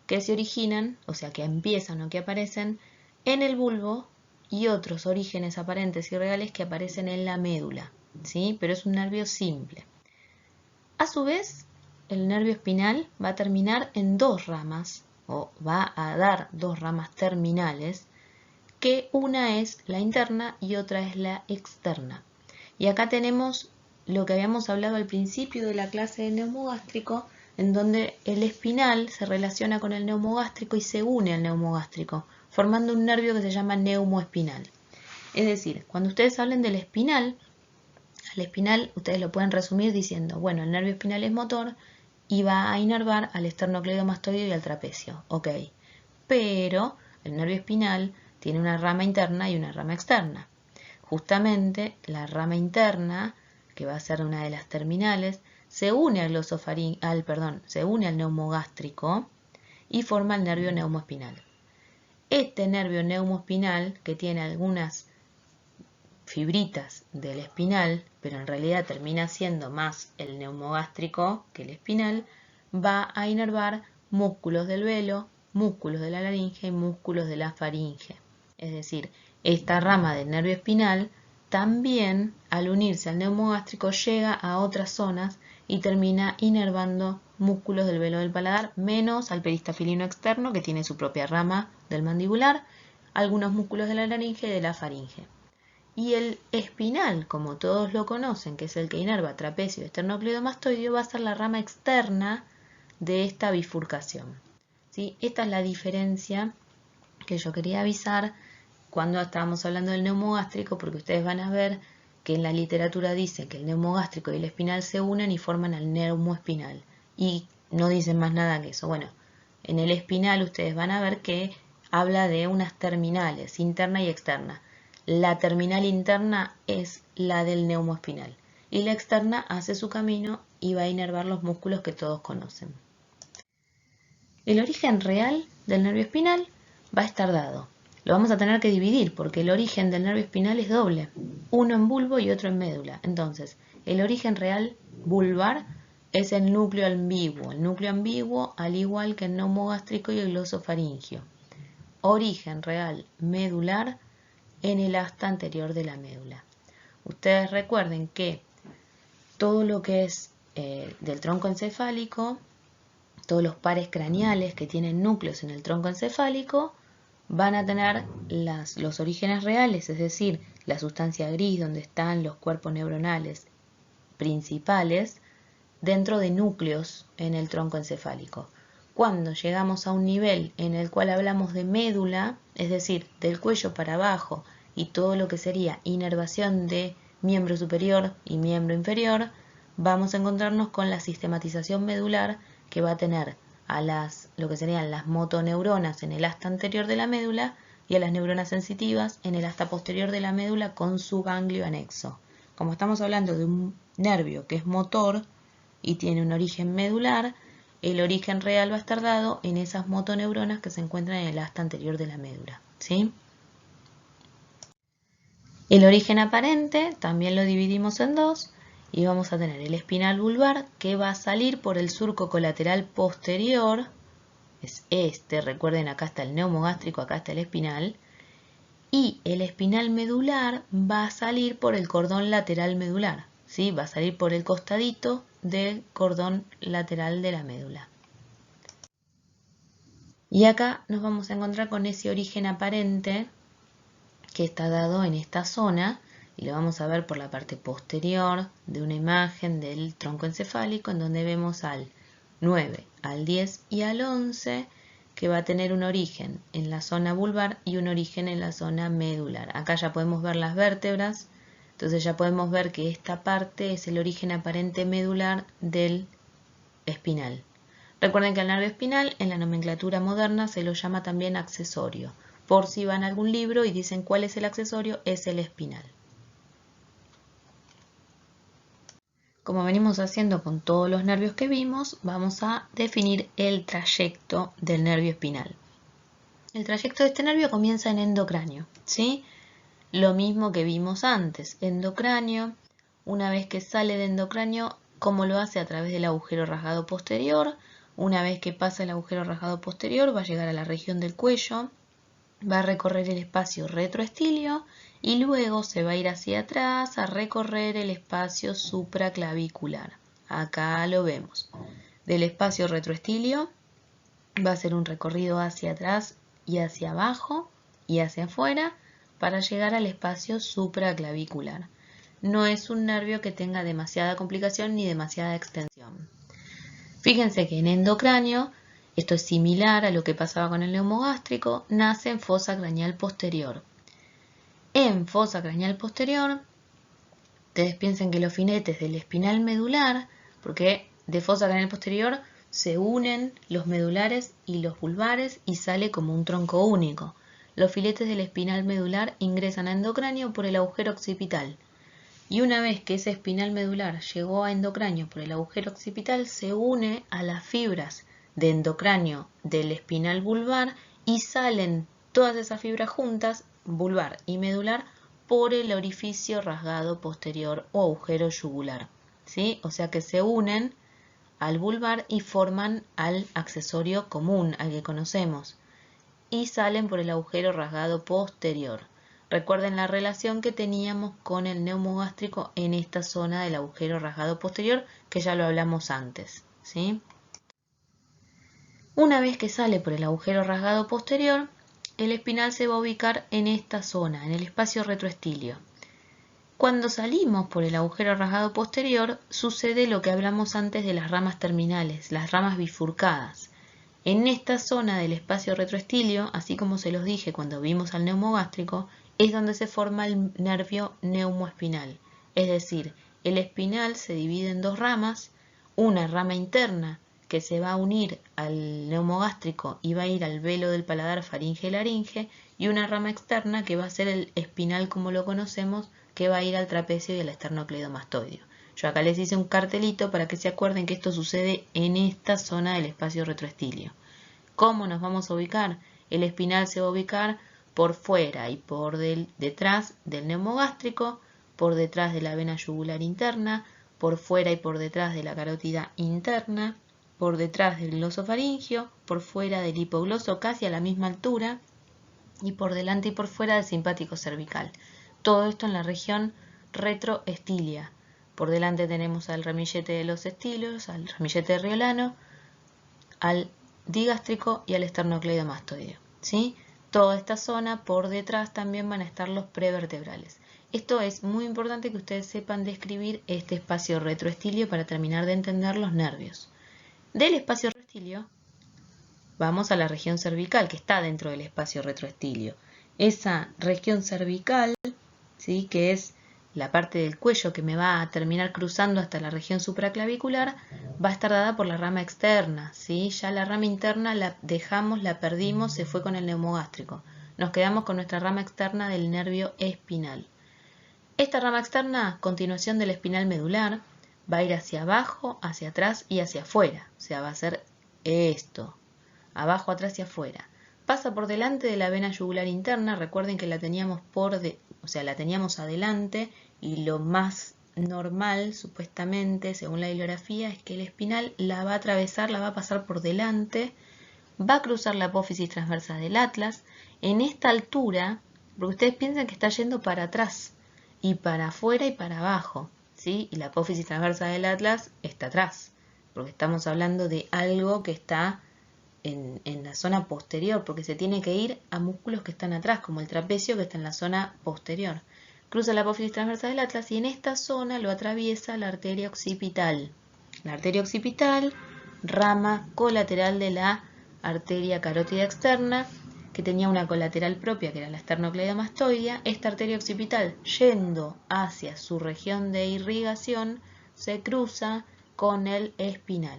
que se originan, o sea que empiezan o que aparecen en el bulbo y otros orígenes aparentes y reales que aparecen en la médula, ¿sí? Pero es un nervio simple. A su vez, el nervio espinal va a terminar en dos ramas, o va a dar dos ramas terminales, que una es la interna y otra es la externa. Y acá tenemos lo que habíamos hablado al principio de la clase de neumogástrico, en donde el espinal se relaciona con el neumogástrico y se une al neumogástrico, formando un nervio que se llama neumoespinal. Es decir, cuando ustedes hablen del espinal, al espinal ustedes lo pueden resumir diciendo, bueno, el nervio espinal es motor y va a inervar al esternocleidomastoideo y al trapecio, ok. Pero el nervio espinal tiene una rama interna y una rama externa. Justamente la rama interna, que va a ser una de las terminales, se une se une al neumogástrico y forma el nervio neumoespinal. Este nervio neumoespinal, que tiene algunas fibritas del espinal, pero en realidad termina siendo más el neumogástrico que el espinal, va a inervar músculos del velo, músculos de la laringe y músculos de la faringe. Es decir, esta rama del nervio espinal también, al unirse al neumogástrico, llega a otras zonas y termina inervando músculos del velo del paladar, menos al peristafilino externo, que tiene su propia rama del mandibular, algunos músculos de la laringe y de la faringe. Y el espinal, como todos lo conocen, que es el que inerva trapecio y esternocleidomastoideo, va a ser la rama externa de esta bifurcación, ¿sí? Esta es la diferencia que yo quería avisar cuando estábamos hablando del neumogástrico, porque ustedes van a ver que en la literatura dice que el neumogástrico y el espinal se unen y forman al neumoespinal. Y no dicen más nada que eso. Bueno, en el espinal ustedes van a ver que habla de unas terminales, interna y externa. La terminal interna es la del neumoespinal y la externa hace su camino y va a inervar los músculos que todos conocen. El origen real del nervio espinal va a estar dado. Lo vamos a tener que dividir porque el origen del nervio espinal es doble, uno en bulbo y otro en médula. Entonces, el origen real vulvar es el núcleo ambiguo al igual que el neumogástrico y el glosofaringio. Origen real medular en el asta anterior de la médula. Ustedes recuerden que todo lo que es del tronco encefálico, todos los pares craneales que tienen núcleos en el tronco encefálico, van a tener los orígenes reales, es decir, la sustancia gris donde están los cuerpos neuronales principales, dentro de núcleos en el tronco encefálico. Cuando llegamos a un nivel en el cual hablamos de médula, es decir, del cuello para abajo y todo lo que sería inervación de miembro superior y miembro inferior, vamos a encontrarnos con la sistematización medular que va a tener a lo que serían las motoneuronas en el asta anterior de la médula y a las neuronas sensitivas en el asta posterior de la médula con su ganglio anexo. Como estamos hablando de un nervio que es motor y tiene un origen medular, el origen real va a estar dado en esas motoneuronas que se encuentran en el asta anterior de la médula, ¿sí? El origen aparente también lo dividimos en dos y vamos a tener el espinal vulvar que va a salir por el surco colateral posterior, es este, recuerden acá está el neumogástrico, acá está el espinal, y el espinal medular va a salir por el cordón lateral medular, ¿sí? Va a salir por el costadito del cordón lateral de la médula. Y acá nos vamos a encontrar con ese origen aparente que está dado en esta zona y lo vamos a ver por la parte posterior de una imagen del tronco encefálico en donde vemos al 9, al 10 y al 11 que va a tener un origen en la zona vulvar y un origen en la zona medular. Acá ya podemos ver las vértebras, entonces ya podemos ver que esta parte es el origen aparente medular del espinal. Recuerden que al nervio espinal en la nomenclatura moderna se lo llama también accesorio. Por si van a algún libro y dicen cuál es el accesorio, es el espinal. Como venimos haciendo con todos los nervios que vimos, vamos a definir el trayecto del nervio espinal. El trayecto de este nervio comienza en endocráneo, ¿sí? Lo mismo que vimos antes, endocráneo. Una vez que sale de endocráneo, ¿cómo lo hace? A través del agujero rasgado posterior. Una vez que pasa el agujero rasgado posterior, va a llegar a la región del cuello, va a recorrer el espacio retroestilio y luego se va a ir hacia atrás a recorrer el espacio supraclavicular. Acá lo vemos. Del espacio retroestilio va a ser un recorrido hacia atrás y hacia abajo y hacia afuera para llegar al espacio supraclavicular. No es un nervio que tenga demasiada complicación ni demasiada extensión. Fíjense que en endocráneo, esto es similar a lo que pasaba con el neumogástrico, nace en fosa craneal posterior. En fosa craneal posterior, ustedes piensen que los filetes del espinal medular, porque de fosa craneal posterior se unen los medulares y los vulvares y sale como un tronco único. Los filetes del espinal medular ingresan a endocráneo por el agujero occipital. Y una vez que ese espinal medular llegó a endocráneo por el agujero occipital, se une a las fibras de endocráneo del espinal vulvar y salen todas esas fibras juntas, vulvar y medular, por el orificio rasgado posterior o agujero yugular, ¿sí? O sea que se unen al vulvar y forman al accesorio común, al que conocemos, y salen por el agujero rasgado posterior. Recuerden la relación que teníamos con el neumogástrico en esta zona del agujero rasgado posterior, que ya lo hablamos antes, ¿sí? Una vez que sale por el agujero rasgado posterior, el espinal se va a ubicar en esta zona, en el espacio retroestilio. Cuando salimos por el agujero rasgado posterior, sucede lo que hablamos antes de las ramas terminales, las ramas bifurcadas. En esta zona del espacio retroestilio, así como se los dije cuando vimos al neumogástrico, es donde se forma el nervio neumoespinal. Es decir, el espinal se divide en dos ramas, una rama interna que se va a unir al neumogástrico y va a ir al velo del paladar faringe-laringe, y una rama externa que va a ser el espinal como lo conocemos, que va a ir al trapecio y al esternocleidomastoideo. Yo acá les hice un cartelito para que se acuerden que esto sucede en esta zona del espacio retroestilio. ¿Cómo nos vamos a ubicar? El espinal se va a ubicar por fuera y por detrás del neumogástrico, por detrás de la vena yugular interna, por fuera y por detrás de la carótida interna, por detrás del glosofaringio, por fuera del hipogloso casi a la misma altura y por delante y por fuera del simpático cervical. Todo esto en la región retroestilia. Por delante tenemos al ramillete de los estilos, al ramillete riolano, al digástrico y al esternocleidomastoideo, ¿sí? Toda esta zona, por detrás también van a estar los prevertebrales. Esto es muy importante que ustedes sepan describir este espacio retroestilio para terminar de entender los nervios. Del espacio retroestilio vamos a la región cervical, que está dentro del espacio retroestilio. Esa región cervical, ¿sí?, que es la parte del cuello que me va a terminar cruzando hasta la región supraclavicular, va a estar dada por la rama externa, ¿sí? Ya la rama interna la dejamos, la perdimos, se fue con el neumogástrico. Nos quedamos con nuestra rama externa del nervio espinal. Esta rama externa, a continuación del espinal medular, va a ir hacia abajo, hacia atrás y hacia afuera. O sea, va a ser esto, abajo, atrás y afuera. Pasa por delante de la vena yugular interna. Recuerden que la teníamos la teníamos adelante, y lo más normal, supuestamente, según la bibliografía, es que el espinal la va a atravesar, la va a pasar por delante, va a cruzar la apófisis transversa del atlas. En esta altura, porque ustedes piensan que está yendo para atrás, y para afuera y para abajo, ¿sí? Y la apófisis transversa del atlas está atrás, porque estamos hablando de algo que está en la zona posterior, porque se tiene que ir a músculos que están atrás, como el trapecio que está en la zona posterior. Cruza la apófisis transversa del atlas y en esta zona lo atraviesa la arteria occipital. La arteria occipital, rama colateral de la arteria carótida externa, que tenía una colateral propia, que era la esternocleidomastoidea. Esta arteria occipital, yendo hacia su región de irrigación, se cruza con el espinal.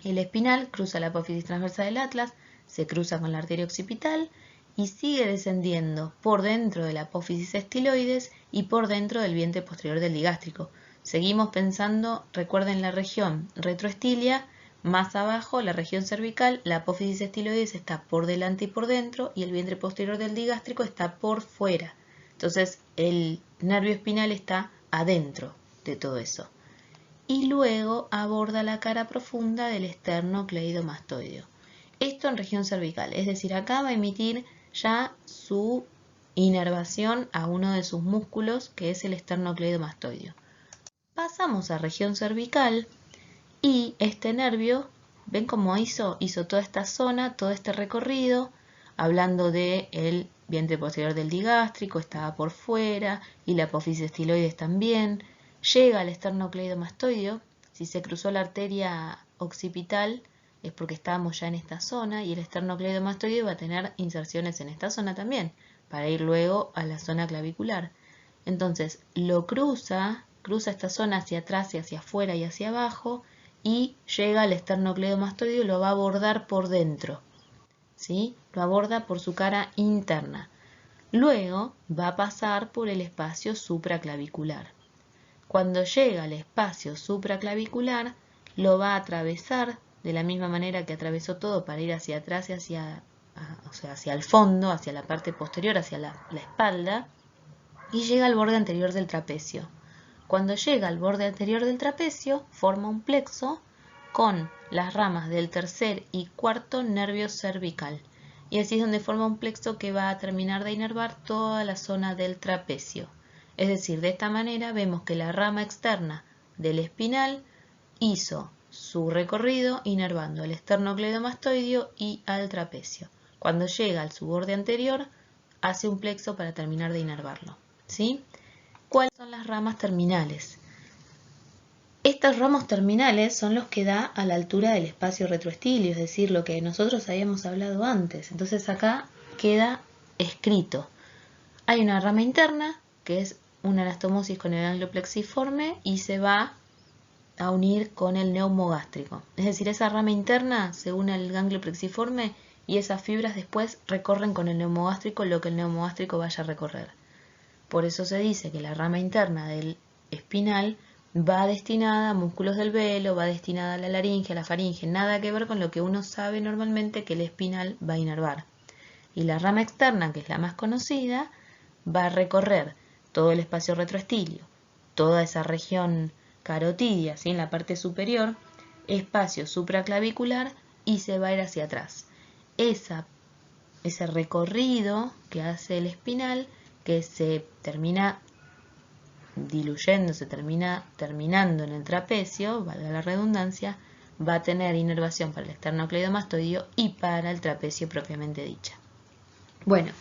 El espinal cruza la apófisis transversa del atlas, se cruza con la arteria occipital y sigue descendiendo por dentro de la apófisis estiloides y por dentro del vientre posterior del digástrico. Seguimos pensando, recuerden la región retroestilia, más abajo la región cervical, la apófisis estiloides está por delante y por dentro y el vientre posterior del digástrico está por fuera. Entonces el nervio espinal está adentro de todo eso. Y luego aborda la cara profunda del esternocleidomastoideo. Esto en región cervical, es decir, acá va a emitir ya su inervación a uno de sus músculos, que es el esternocleidomastoideo. Pasamos a región cervical y este nervio, ven cómo hizo toda esta zona, todo este recorrido, hablando del vientre posterior del digástrico, estaba por fuera, y la apófisis estiloides también. Llega al esternocleidomastoideo. Si se cruzó la arteria occipital es porque estábamos ya en esta zona, y el esternocleidomastoideo va a tener inserciones en esta zona también, para ir luego a la zona clavicular. Entonces lo cruza esta zona hacia atrás y hacia afuera y hacia abajo, y llega al esternocleidomastoideo y lo va a abordar por dentro, ¿sí? Lo aborda por su cara interna. Luego va a pasar por el espacio supraclavicular. Cuando llega al espacio supraclavicular, lo va a atravesar de la misma manera que atravesó todo para ir hacia atrás y hacia el fondo, hacia la parte posterior, hacia la espalda, y llega al borde anterior del trapecio. Cuando llega al borde anterior del trapecio, forma un plexo con las ramas del tercer y cuarto nervio cervical. Y así es donde forma un plexo que va a terminar de inervar toda la zona del trapecio. Es decir, de esta manera vemos que la rama externa del espinal hizo su recorrido inervando al esternocleidomastoideo y al trapecio. Cuando llega al su borde anterior, hace un plexo para terminar de inervarlo, ¿sí? ¿Cuáles son las ramas terminales? Estos ramos terminales son los que da a la altura del espacio retroestilio, es decir, lo que nosotros habíamos hablado antes. Entonces acá queda escrito. Hay una rama interna, que es una anastomosis con el ganglio plexiforme, y se va a unir con el neumogástrico. Es decir, esa rama interna se une al ganglio plexiforme y esas fibras después recorren con el neumogástrico lo que el neumogástrico vaya a recorrer. Por eso se dice que la rama interna del espinal va destinada a músculos del velo, va destinada a la laringe, a la faringe, nada que ver con lo que uno sabe normalmente que el espinal va a inervar. Y la rama externa, que es la más conocida, va a recorrer todo el espacio retroestilio, toda esa región carotidia, ¿sí? En la parte superior, espacio supraclavicular, y se va a ir hacia atrás. Ese recorrido que hace el espinal, que se termina diluyendo, se termina terminando en el trapecio, valga la redundancia, va a tener inervación para el esternocleidomastoideo y para el trapecio propiamente dicha. Bueno,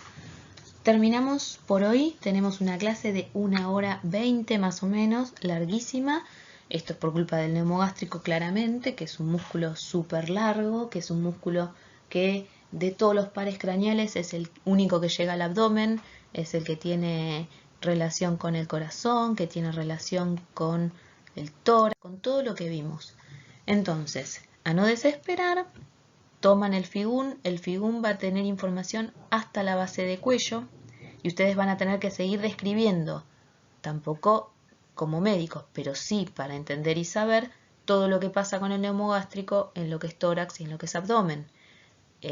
terminamos por hoy. Tenemos una clase de 1 hora 20 más o menos, larguísima. Esto es por culpa del neumogástrico claramente, que es un músculo súper largo, que es un músculo que de todos los pares craneales es el único que llega al abdomen, es el que tiene relación con el corazón, que tiene relación con el tórax, con todo lo que vimos. Entonces, a no desesperar, toman el figún va a tener información hasta la base de cuello y ustedes van a tener que seguir describiendo, tampoco como médicos, pero sí para entender y saber todo lo que pasa con el neumogástrico en lo que es tórax y en lo que es abdomen.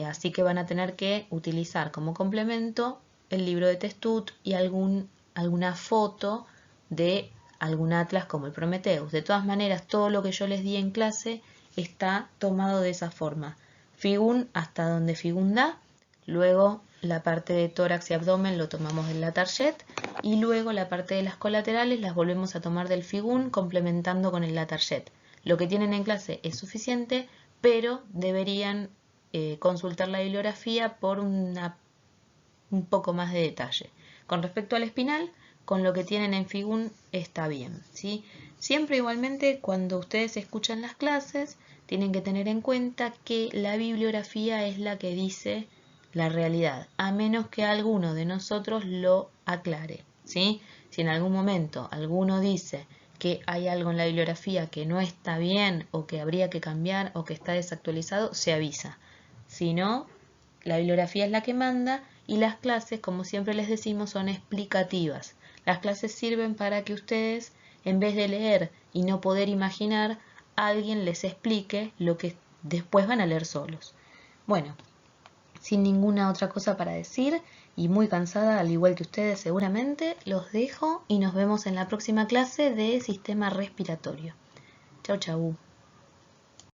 Así que van a tener que utilizar como complemento el libro de Testut y alguna foto de algún atlas como el Prometheus. De todas maneras, todo lo que yo les di en clase está tomado de esa forma. Figún hasta donde Figún da, luego la parte de tórax y abdomen lo tomamos del Latarjet y luego la parte de las colaterales las volvemos a tomar del Figún complementando con el Latarjet. Lo que tienen en clase es suficiente, pero deberían consultar la bibliografía por un poco más de detalle. Con respecto al espinal, con lo que tienen en Figún está bien, ¿sí? Siempre igualmente cuando ustedes escuchan las clases, tienen que tener en cuenta que la bibliografía es la que dice la realidad, a menos que alguno de nosotros lo aclare, ¿sí? Si en algún momento alguno dice que hay algo en la bibliografía que no está bien o que habría que cambiar o que está desactualizado, se avisa. Si no, la bibliografía es la que manda y las clases, como siempre les decimos, son explicativas. Las clases sirven para que ustedes, en vez de leer y no poder imaginar, alguien les explique lo que después van a leer solos. Bueno, sin ninguna otra cosa para decir y muy cansada, al igual que ustedes seguramente, los dejo y nos vemos en la próxima clase de sistema respiratorio. Chau, chau.